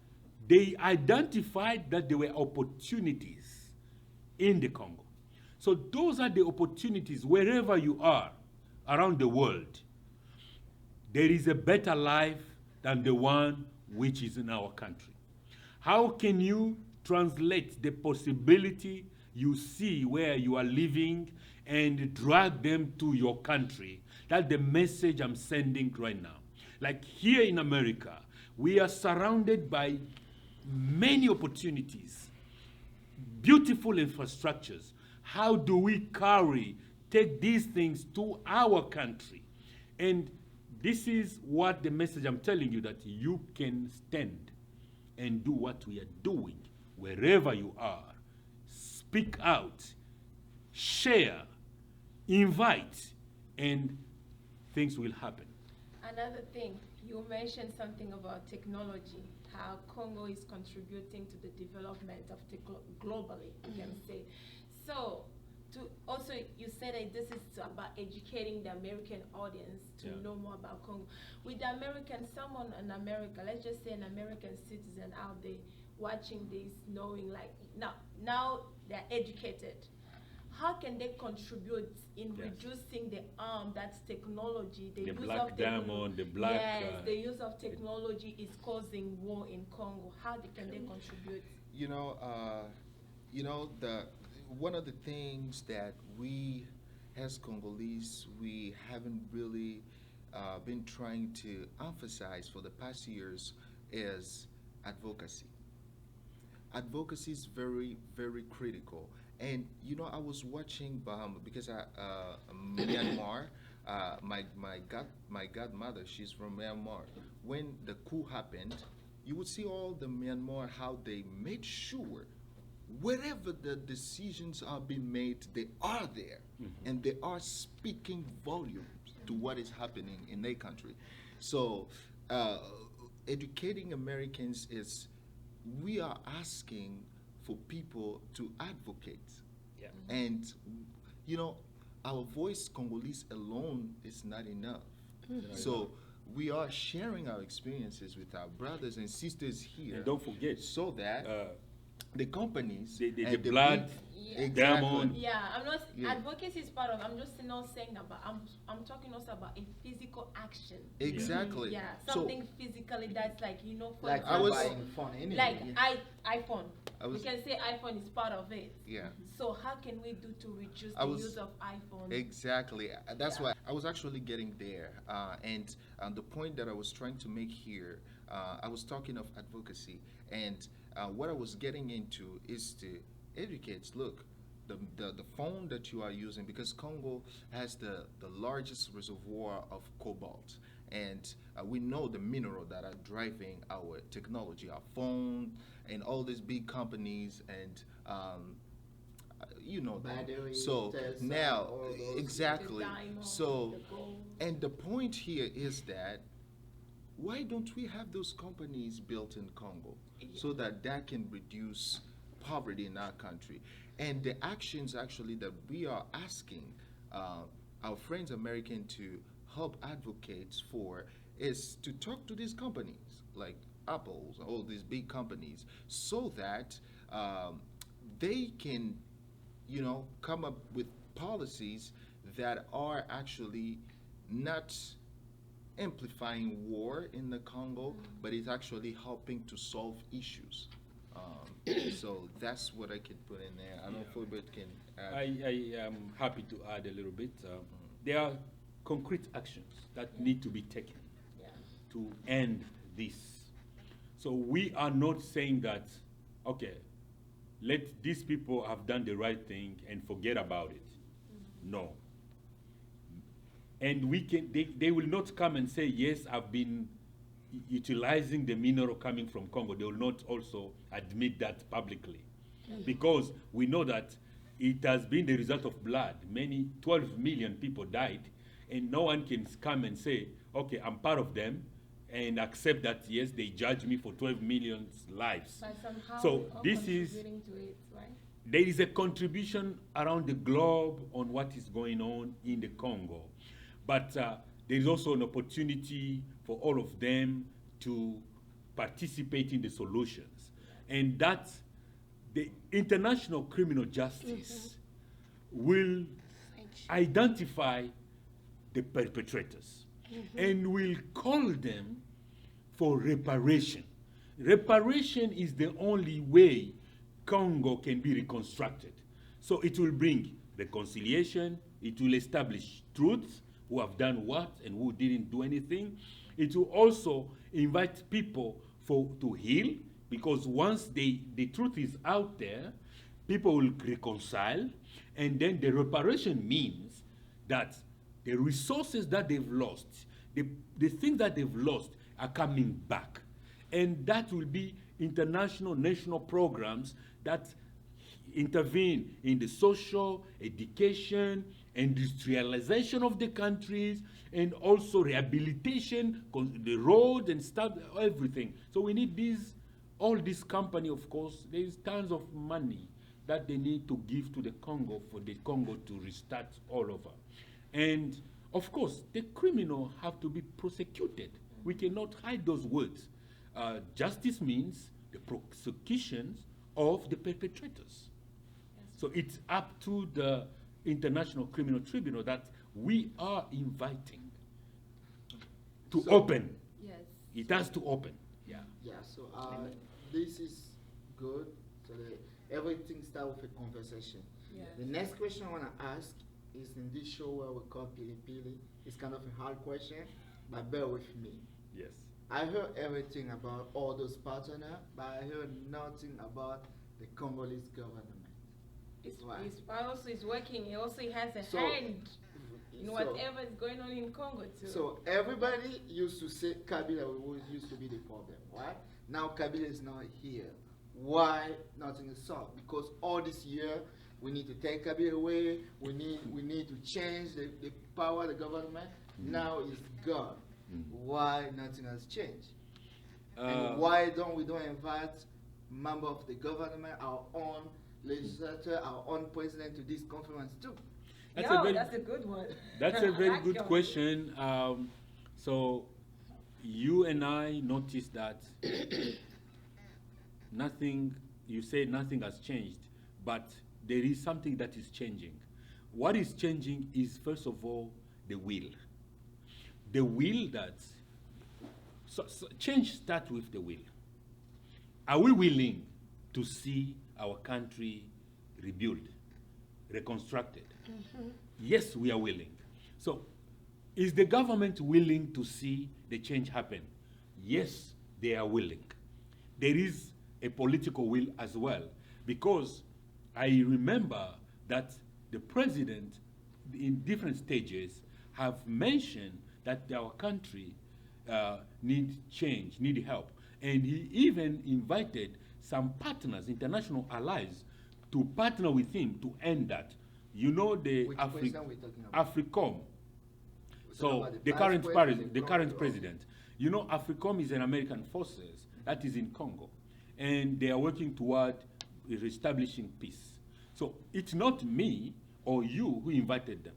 they identified that there were opportunities in the Congo. So those are the opportunities wherever you are around the world. There is a better life than the one which is in our country. How can you translate the possibility you see where you are living and drag them to your country? That's the message I'm sending right now. Like here in America, we are surrounded by many opportunities, beautiful infrastructures. How do we take these things to our country? And this is what the message I'm telling you, that you can stand and do what we are doing wherever you are. Speak out, share, invite, and things will happen. Another thing, you mentioned something about technology, how Congo is contributing to the development of globally, you can say. So, also, you said that this is about educating the American audience to know more about Congo. With the American, someone in America, let's just say an American citizen out there watching this, knowing like, now they're educated. How can they contribute in reducing the arm that's technology? The black diamond, the black... Yes, the use of technology is causing war in Congo. How can they contribute? One of the things that we, as Congolese, we haven't really been trying to emphasize for the past years is advocacy. Advocacy is very, very critical. And I was watching because Myanmar, my godmother, she's from Myanmar. When the coup happened, you would see all the Myanmar how they made sure wherever the decisions are being made, they are there, and they are speaking volumes to what is happening in their country. So, educating Americans is, we are asking for people to advocate. Yeah. And, you know, our voice, Congolese alone, is not enough. So we are sharing our experiences with our brothers and sisters here. And don't forget, so that the companies, the and blood, Yeah. diamond. Yeah, I'm not Yeah. advocacy is part of. I'm just not saying about. I'm talking also about a physical action. exactly. Yeah, So something physically that's like, you know, for Like I was- example, buying phone anyway. like yeah. iPhone. I was- We can say iPhone is part of it. yeah. So how can we do to reduce I the was- use of iPhone? Exactly. That's Yeah. why I was actually getting there. And the point that I was trying to make here, I was talking of advocacy. And what I was getting into is to educate. Look, the phone that you are using, because Congo has the largest reservoir of cobalt. And we know the mineral that are driving our technology, our phone, and all these big companies, and you know them. Battery, So Tesla, now, all those. exactly. The diamond, So, the gold. and the point here is that why don't we have those companies built in Congo so that can reduce poverty in our country? And the actions actually that we are asking our friends American to help advocate for is to talk to these companies like Apple's, all these big companies, so that they can, you know, come up with policies that are actually not amplifying war in the Congo, but it's actually helping to solve issues. So that's what I can put in there. I don't know if Floribert can add. I am happy to add a little bit. There are concrete actions that need to be taken Yeah. to end this. So we are not saying that, okay, let these people have done the right thing and forget about it. No. And they will not come and say, yes, I've been utilizing the mineral coming from Congo. They will not also admit that publicly. Because we know that it has been the result of blood. 12 million people died, and no one can come and say, okay, I'm part of them, and accept that, yes, they judge me for 12 million lives. But somehow So we are this is, contributing to it, right? there is a contribution around the globe on what is going on in the Congo. But there is also an opportunity for all of them to participate in the solutions. And that the international criminal justice will identify the perpetrators and will call them for reparation. Reparation is the only way Congo can be reconstructed. So it will bring reconciliation, it will establish truth, who have done what and who didn't do anything. It will also invite people to heal, because once the truth is out there, people will reconcile, and then the reparation means that the resources that they've lost, the things that they've lost are coming back. And that will be international, national programs that intervene in the social, education, industrialization of the countries, and also rehabilitation, the road and stuff, everything. So we need all this company, of course, there's tons of money that they need to give to the Congo for the Congo to restart all over. And of course, the criminal have to be prosecuted. We cannot hide those words. Justice means the prosecutions of the perpetrators. So it's up to the International Criminal Tribunal that we are inviting to open. Yes. It has to open. Yeah. Yeah, so this is good. So everything starts with a conversation. Yes. The next question I want to ask is, in this show where we call Pili Pili, it's kind of a hard question, but bear with me. Yes. I heard everything about all those partners, but I heard nothing about the Congolese government. It's Why? also is working. He also has a So- hand in so- whatever is going on in Congo too. So everybody used to say Kabila used to be the problem, right? Now Kabila is not here. why nothing is solved? Because all this year we need to take Kabila away. We need to change the power of the government. Now it's gone. Why nothing has changed? And why don't we invite members of the government, our own legislator, our own president to this conference too? That's a good one. That's a very Like good your- question. So you and I noticed that nothing, you say nothing has changed, but there is something that is changing. What is changing is, first of all, the will. The will that, so change starts with the will. Are we willing to see our country rebuilt, reconstructed? Yes, we are willing. So, is the government willing to see the change happen? Yes, they are willing. There is a political will as well, because I remember that the president in different stages have mentioned that our country need change, need help. And he even invited some partners, international allies, to partner with him to end that. You know, the Which president we're talking about? AFRICOM. We're talking So about the vice current president, the current Congo. president. You know, AFRICOM is an American forces that is in Congo, and they are working toward reestablishing peace. So it's not me or you who invited them.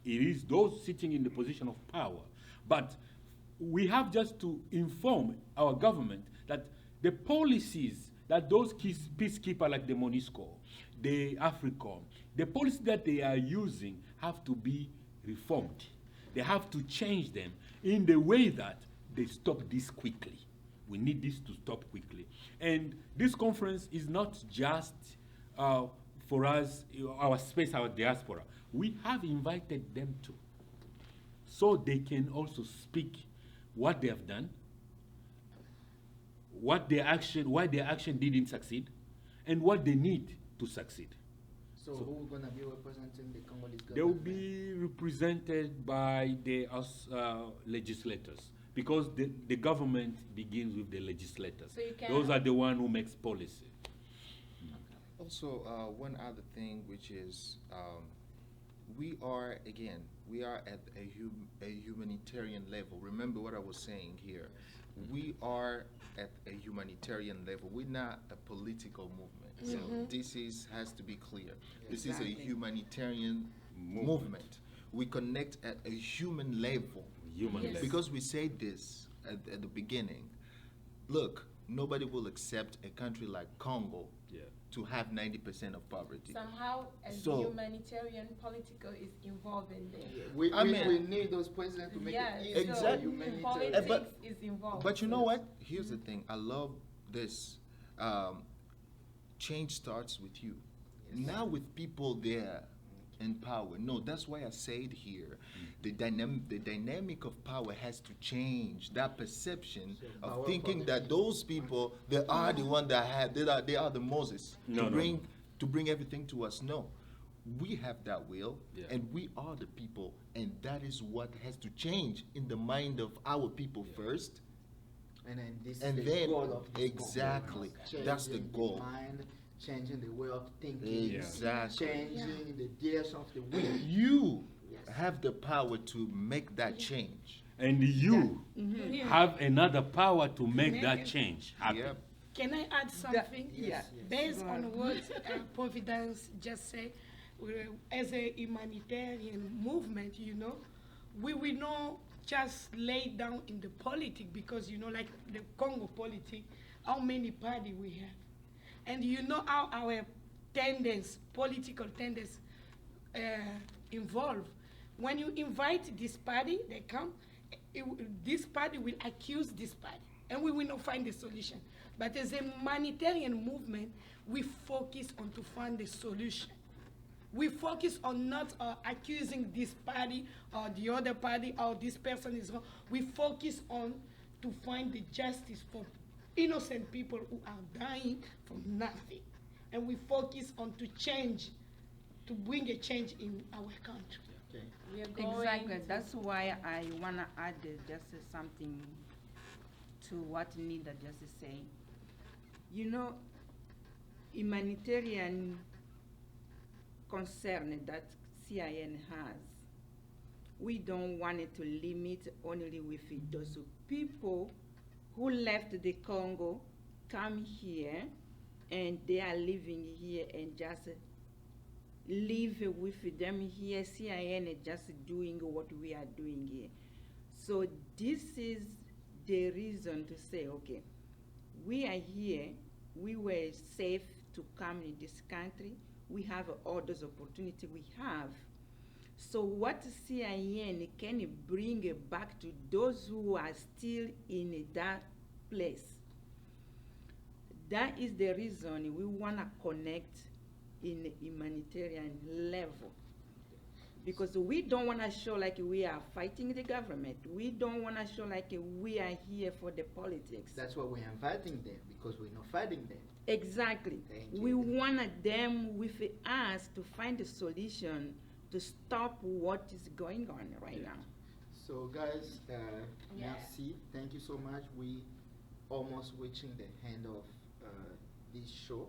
It is those sitting in the position of power. But we have just to inform our government that the policies that those peacekeepers like the MONUSCO, the AFRICOM, the policies that they are using have to be reformed. They have to change them in the way that they stop this quickly. We need this to stop quickly. And this conference is not just for us, our space, our diaspora. We have invited them to, so they can also speak what they have done, what their action, why their action didn't succeed, and what they need to succeed. So who's going to be representing the Congolese government? They will be represented by the legislators, because the government begins with the legislators. So you can- Those are the one who makes policy. Also, one other thing, which is we are at a humanitarian level. Remember what I was saying here. We are at a humanitarian level. We're not a political movement. So this has to be clear. This is a Exactly. humanitarian movement. We connect at a human level. Human Yes. level. Because we said this at the beginning. Look, nobody will accept a country like Congo Yeah. to have 90% of poverty. Somehow, a So- humanitarian political is involved in there. I mean- we need those presidents to make Yeah, it easy so for humanitarian. politics But- is involved. But you know what? Here's the thing. I love this. Change starts with you. Now with people there in power. No, that's why I said here, the dynamic of power has to change. That perception of power thinking that politics. those people, they are the one that have, they are the Moses No, to no, bring no. to bring everything to us. No. We have that will, Yeah. and we are the people, and that is what has to change in the mind of our people first. And then this And is the then- goal of this exactly, conference. that's the Changing goal. Mind, changing the way of thinking, Exactly. changing the direction of the will. You Yes. have the power to make that change. And you Yeah. have another power to make Make that it- change happen. Yep. Can I add something? Yes, yes. Based Go on ahead. what Providence just said, as a humanitarian movement, we will not just lay down in the politics because, like the Congo politics, how many parties we have. And you know how our political tendencies involve. When you invite this party, they come, this party will accuse this party, and we will not find a solution. But as a humanitarian movement, we focus on to find a solution. We focus on not accusing this party or the other party or this person is wrong. We focus on to find the justice for innocent people who are dying from nothing. And we focus on to change, to bring a change in our country. Okay. We are going Exactly. to- That's why I wanna add just something to what Nida just saying. humanitarian concern that CIN has, we don't want it to limit only with those people who left the Congo, come here, and they are living here and just live with them here. CIN is just doing what we are doing here. So this is the reason to say, okay, we are here, we were safe to come in this country, we have all those opportunities we have. So what CIN can bring back to those who are still in that place? That is the reason we want to connect in a humanitarian level. Because we don't want to show like we are fighting the government. We don't want to show like we are here for the politics. That's why we're inviting them, because we're not fighting them. Exactly. Thank We you. want them with us to find a solution to stop what is going on right now. So guys, Yeah. merci. Thank you so much. We almost reaching the end of this show.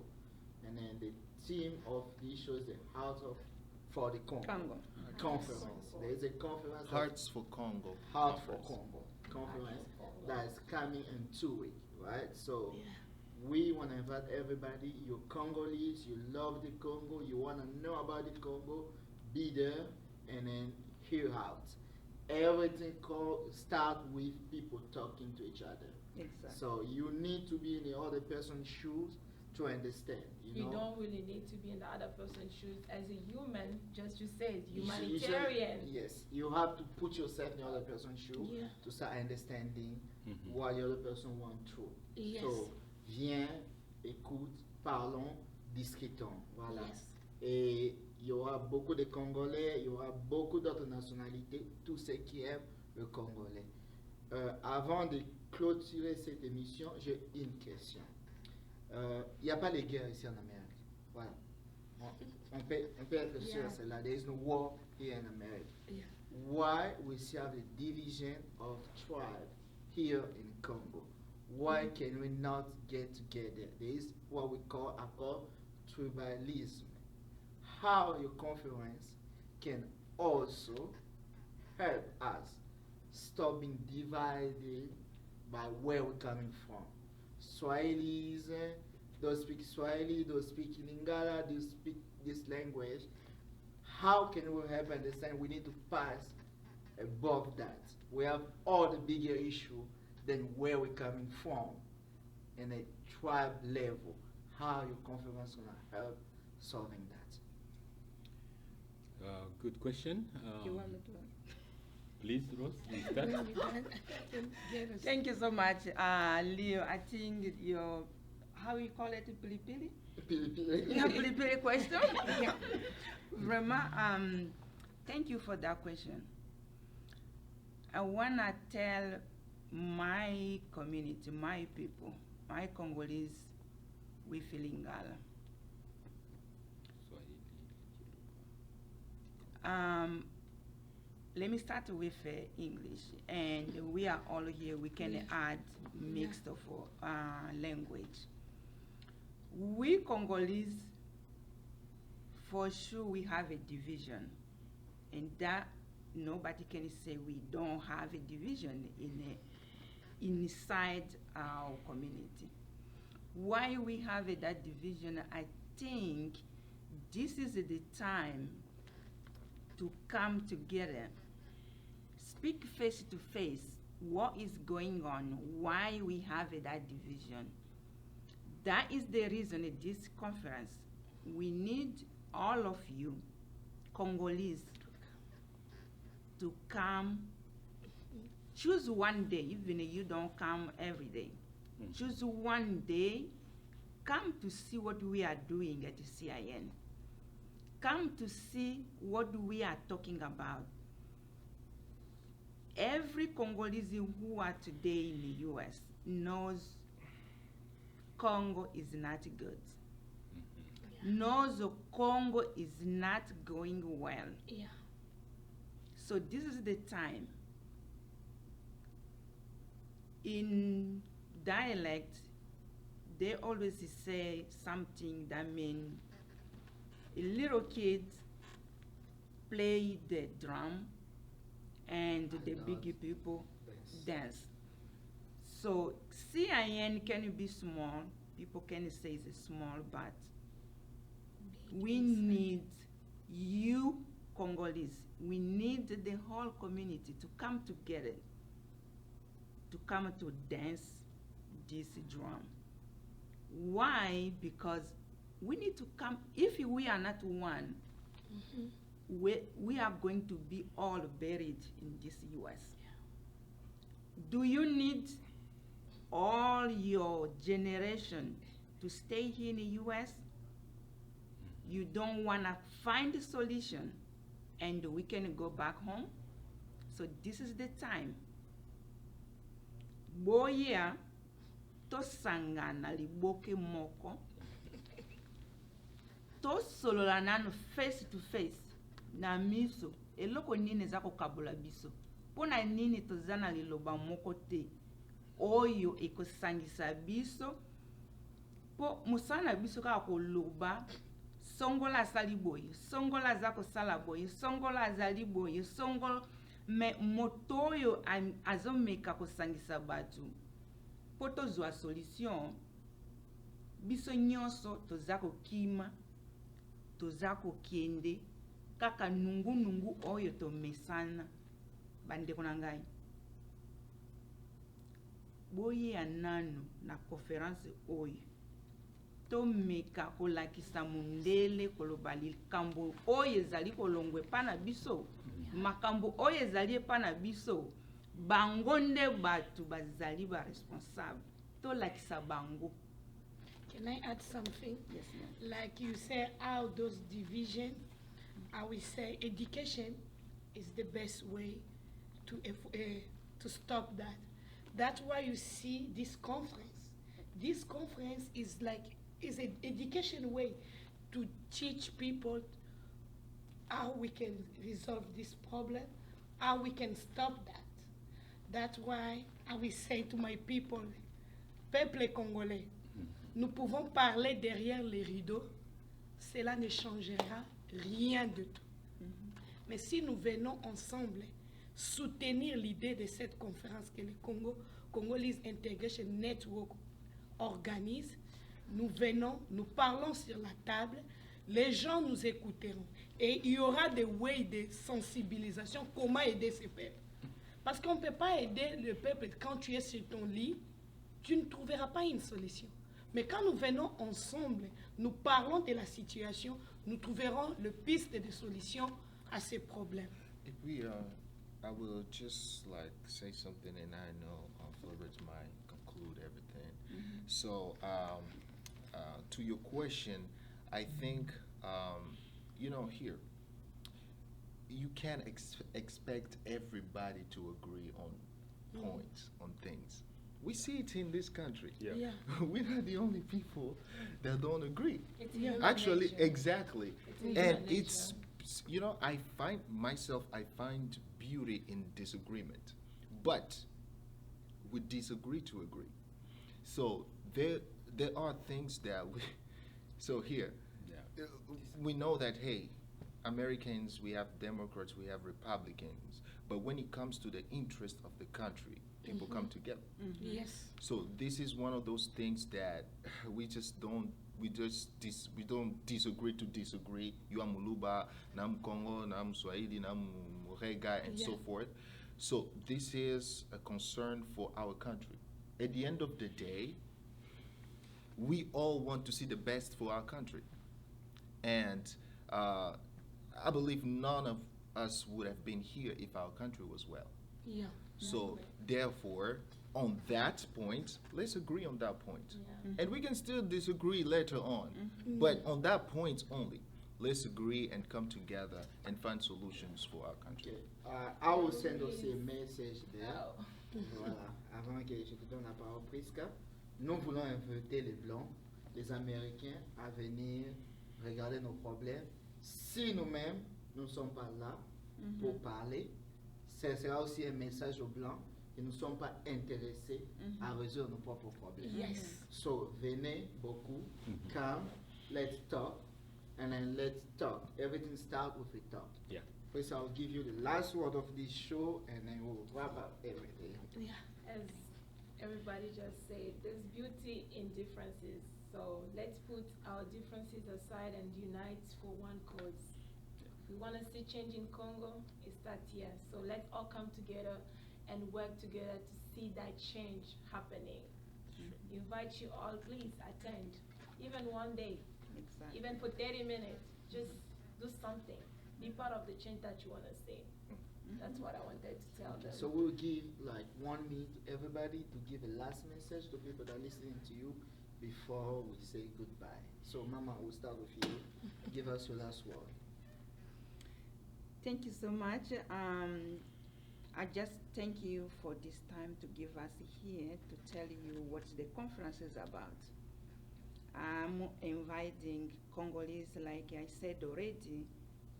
And then the theme of this show is the Heart of for the Congo. Congo. Conference. There is a conference. Hearts for Congo. Heart for Congo conference that is coming in 2 weeks, right? So we want to invite everybody. You're Congolese, you love the Congo, you want to know about the Congo, be there and then hear out. Everything start with people talking to each other. Exactly. So you need to be in the other person's shoes to understand. You You know? don't really need to be in the other person's shoes as a human, just you said, You should- humanitarian. yes, you have to put yourself in the other person's shoe Yeah. to start understanding Mhm. what the other person wants through. Yes. So, viens, écoute, parlons, discutons. Voilà. Yes. Et il y aura beaucoup de Congolais, il y aura beaucoup d'autres nationalités, tous ceux qui aiment le Congolais. Avant de clôturer cette émission, j'ai une question. Il n'y a pas de guerre ici en Amérique. Voilà. On peut être sûr Yeah. de cela. There is no war here in America. Yeah. Why we see have the division of tribe here in Congo? Why can we not get together? There is what we call tribalism. How your conference can also help us stop being divided by where we're coming from. Swahilis, those speak Swahili, those speak Lingala, those speak this language. How can we help understand we need to pass above that? We have all the bigger issue than where we're coming from in a tribe level. How your conference gonna help solving that? Good question. You want me to? Please, Rose, you start. When we done, I can get us. Thank you so much, Leo. I think your, how you call it, pilipili? No, pilipili question? Yeah. Vraiment, thank you for that question. I want to tell my community, my people, my Congolese, we Lingala. Let me start with English, and we are all here. We can Yeah. add mixed of language. We Congolese, for sure, we have a division, and that nobody can say we don't have a division inside our community. Why we have that division? I think this is the time to come together, speak face to face what is going on, why we have that division. That is the reason at this conference we need all of you Congolese to come. Choose one day, even if you don't come every day. Choose one day, come to see what we are doing at the CIN. Come to see what we are talking about. Every Congolese who are today in the US knows Congo is not good. Knows Congo is not going well. Yeah. So this is the time. In dialect, they always say something that means little kids play the drum and the big people dance. So CIN can be small, people can say it's small, but we need you Congolese, we need the whole community to come together, to come to dance this drum. Why? Because we need to come, if we are not one, we are going to be all buried in this US. Do you need all your generation to stay here in the US? You don't want to find a solution and we can go back home? So this is the time. Boya to sangana liboke moko to solola nano face to face na miso eloko nini za kokabula biso pona nini tozana liloba moko te oyo ekosangisa biso po musana biso ka koloba songola asali boye songola za kosala boye songola azali boye songola me moto oyo azomeka kosangisa batu po tozwa solution biso nyonso toza kokima toza kokende kaka nungu oyo tomesana bandeko na ngai boye anano na conference oyo tomeka kolakisa mundele koloba likambo oyo ezali kolongwe pa na biso makambo oyo ezali epa na biso bango nde batu bazali ba responsable tolakisa bango. Can I add something? Yes, ma'am. Like you say, how those division, I will say education is the best way to stop that. That's why you see this conference. This conference is an education way to teach people how we can resolve this problem, how we can stop that. That's why I will say to my people, peuple congolais, nous pouvons parler derrière les rideaux, cela ne changera rien de tout. Mais si nous venons ensemble soutenir l'idée de cette conférence que le Congolese Integration Network organise, nous venons, nous parlons sur la table, les gens nous écouteront. Et il y aura des ways de sensibilisation, comment aider ces peuples. Parce qu'on ne peut pas aider le peuple quand tu es sur ton lit, tu ne trouveras pas une solution. Mais quand nous venons ensemble, nous parlons de la situation, nous trouverons le piste de solution à ces problèmes. Et puis, I will just say something, and I know Floribert might conclude everything. So, to your question, I think, here, you can't expect everybody to agree on points, on things. We see it in this country. Yeah. We're not the only people that don't agree. It's human Actually, nature. exactly. It's And human it's, I find beauty in disagreement. But we disagree to agree. So there are things that we know that, hey, Americans, we have Democrats, we have Republicans, but when it comes to the interest of the country, people come together. Yes. So this is one of those things that we don't disagree to disagree. You are Muluba, Nam Congo, Nam Swahili, Nam Murega, and so forth. So this is a concern for our country. At the end of the day, we all want to see the best for our country. And I believe none of us would have been here if our country was well. Yeah. So therefore, on that point, let's agree on that point. And we can still disagree later on, but on that point only, let's agree and come together and find solutions for our country. I will send aussi a message there. Voilà, avant que je te donne la parole, Prisca. Nous voulons inviter les Blancs, les Américains à venir regarder nos problèmes. Si nous-mêmes, nous ne sommes pas là pour parler, ce sera aussi un message aux Blancs et nous ne sommes pas intéressés à résoudre nos propres problèmes. Yes. So, venez beaucoup, come, let's talk, and then let's talk. Everything starts with a talk. Yeah. First, I'll give you the last word of this show, and then we'll wrap up everything. Yeah. As everybody just said, there's beauty in differences. So let's put our differences aside and unite for one cause. We want to see change in Congo, it starts here. So let's all come together and work together to see that change happening. Invite you all, please attend, even one day, Exactly. even for 30 minutes. Just do something. Be part of the change that you want to see. That's what I wanted to tell them. So we'll give like 1 minute to everybody to give a last message to people that are listening to you before we say goodbye. So Mama, we'll start with you. Give us your last word. Thank you so much. I just thank you for this time to give us here to tell you what the conference is about. I'm inviting Congolese, like I said already,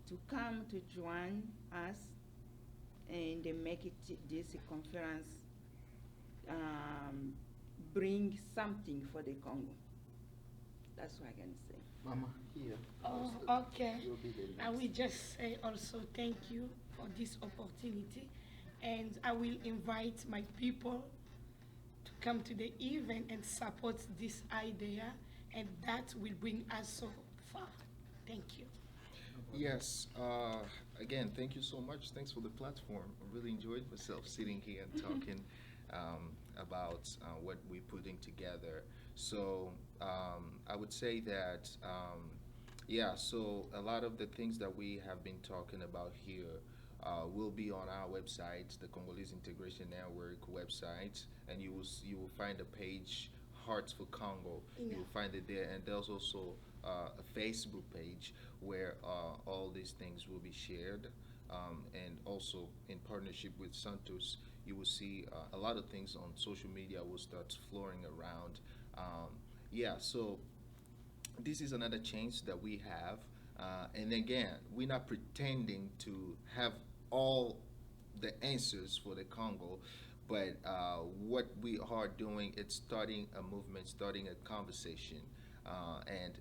to come to join us and make it this conference bring something for the Congo. That's what I can say. Mama, here. Oh, okay. You'll be the I will next. just say also thank you for this opportunity, and I will invite my people to come to the event and support this idea, and that will bring us so far. Thank you. Yes. Again, thank you so much. Thanks for the platform. I really enjoyed myself sitting here and talking about what we're putting together. So I would say that, yeah, so a lot of the things that we have been talking about here will be on our website, the Congolese Integration Network website, and you will find a page, Hearts for Congo. Yeah. You will find it there, and there's also a Facebook page where all these things will be shared, and also in partnership with Santos, you will see a lot of things on social media will start flowing around. Yeah, so this is another chance that we have, and again, we're not pretending to have all the answers for the Congo, but what we are doing is starting a movement, starting a conversation, and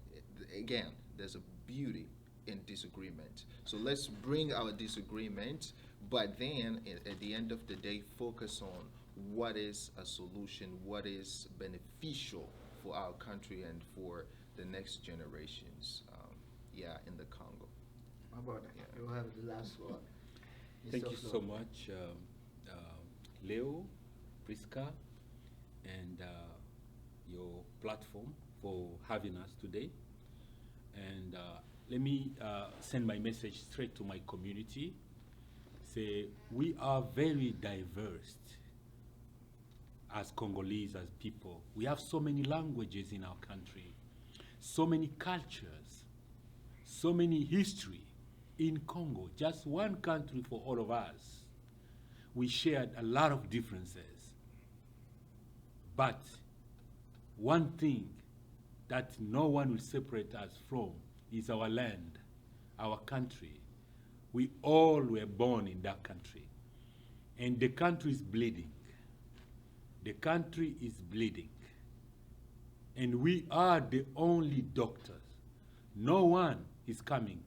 again, there's a beauty in disagreement. So let's bring our disagreement, but then at the end of the day, focus on what is a solution, what is beneficial for our country and for the next generations, yeah, in the Congo. My brother, Yeah. you have the last word. Thank Mr. you Flo. so much, Leo, Priska, and your platform for having us today. And let me send my message straight to my community. Say, we are very diverse as Congolese, as people. We have so many languages in our country, so many cultures, so many history in Congo, just one country for all of us. We shared a lot of differences. But one thing that no one will separate us from is our land, our country. We all were born in that country. And the country is bleeding. The country is bleeding. And we are the only doctors. No one is coming.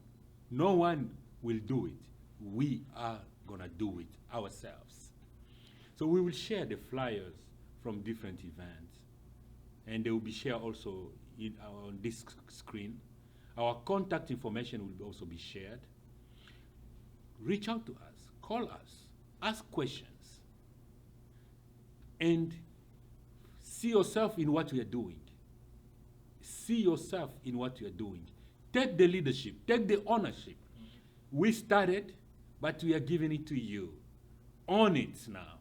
No one will do it. We are gonna do it ourselves. So we will share the flyers from different events, and they will be shared also on this screen. Our contact information will also be shared. Reach out to us, call us, ask questions, and see yourself in what we are doing. See yourself in what you are doing. Take the leadership, take the ownership. We started, but we are giving it to you. Own it now.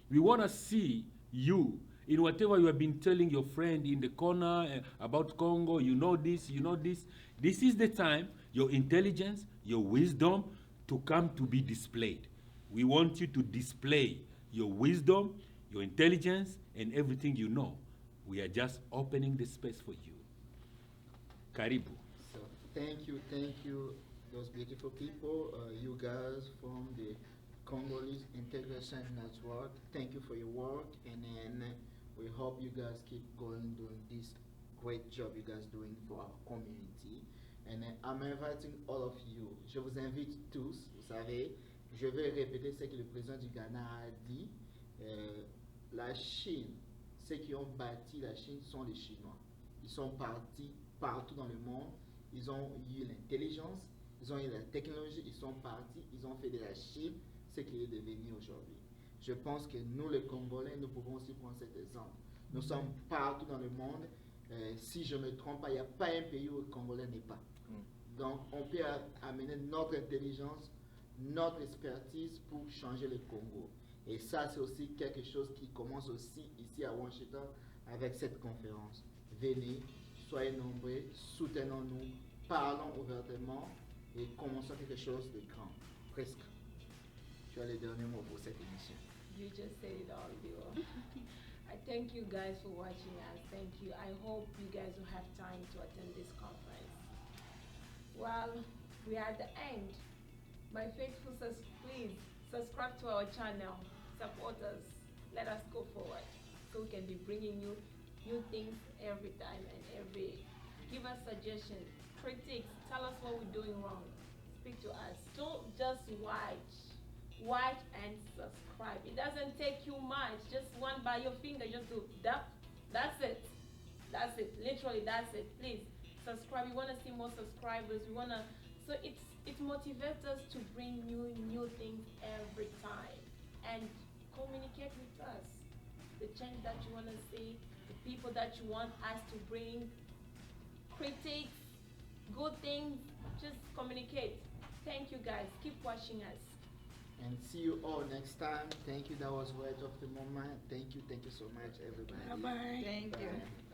We want to see you in whatever you have been telling your friend in the corner about Congo. You know this, you know this. This is the time, your intelligence, your wisdom to come to be displayed. We want you to display your wisdom, your intelligence, and everything you know. We are just opening the space for you. Karibu. So thank you, those beautiful people, you guys from the Congolese Integration Network. Thank you for your work, and then we hope you guys keep going doing this great job you guys doing for our community. And I'm inviting all of you. Je vous invite tous, vous savez, je vais répéter ce que le président du Ghana a dit. La Chine, ceux qui ont bâti la Chine sont les Chinois. Ils sont partis partout dans le monde. Ils ont eu l'intelligence, ils ont eu la technologie, ils sont partis, ils ont fait de la Chine ce qu'il est devenu aujourd'hui. Je pense que nous, les Congolais, nous pouvons aussi prendre cet exemple. Nous sommes partout dans le monde. Si je ne me trompe pas, il n'y a pas un pays où le Congolais n'est pas. Donc, on peut amener notre intelligence, notre expertise pour changer le Congo. Et ça, c'est aussi quelque chose qui commence aussi ici à Washington avec cette conférence. Venez, soyez nombreux, soutenons-nous, parlons ouvertement et commençons quelque chose de grand. Presque. Tu as les derniers mots pour cette émission. You just said it all, Bill. I thank you guys for watching us. Thank you. I hope you guys will have time to attend this conference. Well, we are at the end. My faithful please subscribe to our channel. Support us. Let us go forward so we can be bringing you new things every time and give us suggestions, critiques, tell us what we're doing wrong. Speak to us. Don't just watch and subscribe. It doesn't take you much. Just one by your finger, just do that. That's it. That's it. Literally, that's it. Please subscribe. We want to see more subscribers. We want to. So it motivates us to bring new things every time and communicate with us. The change that you want to see, the people that you want us to bring, critiques, good things. Just communicate. Thank you guys. Keep watching us. And see you all next time. Thank you. That was Word of the Moment. Thank you so much, everybody. Bye-bye. Thank you. Bye.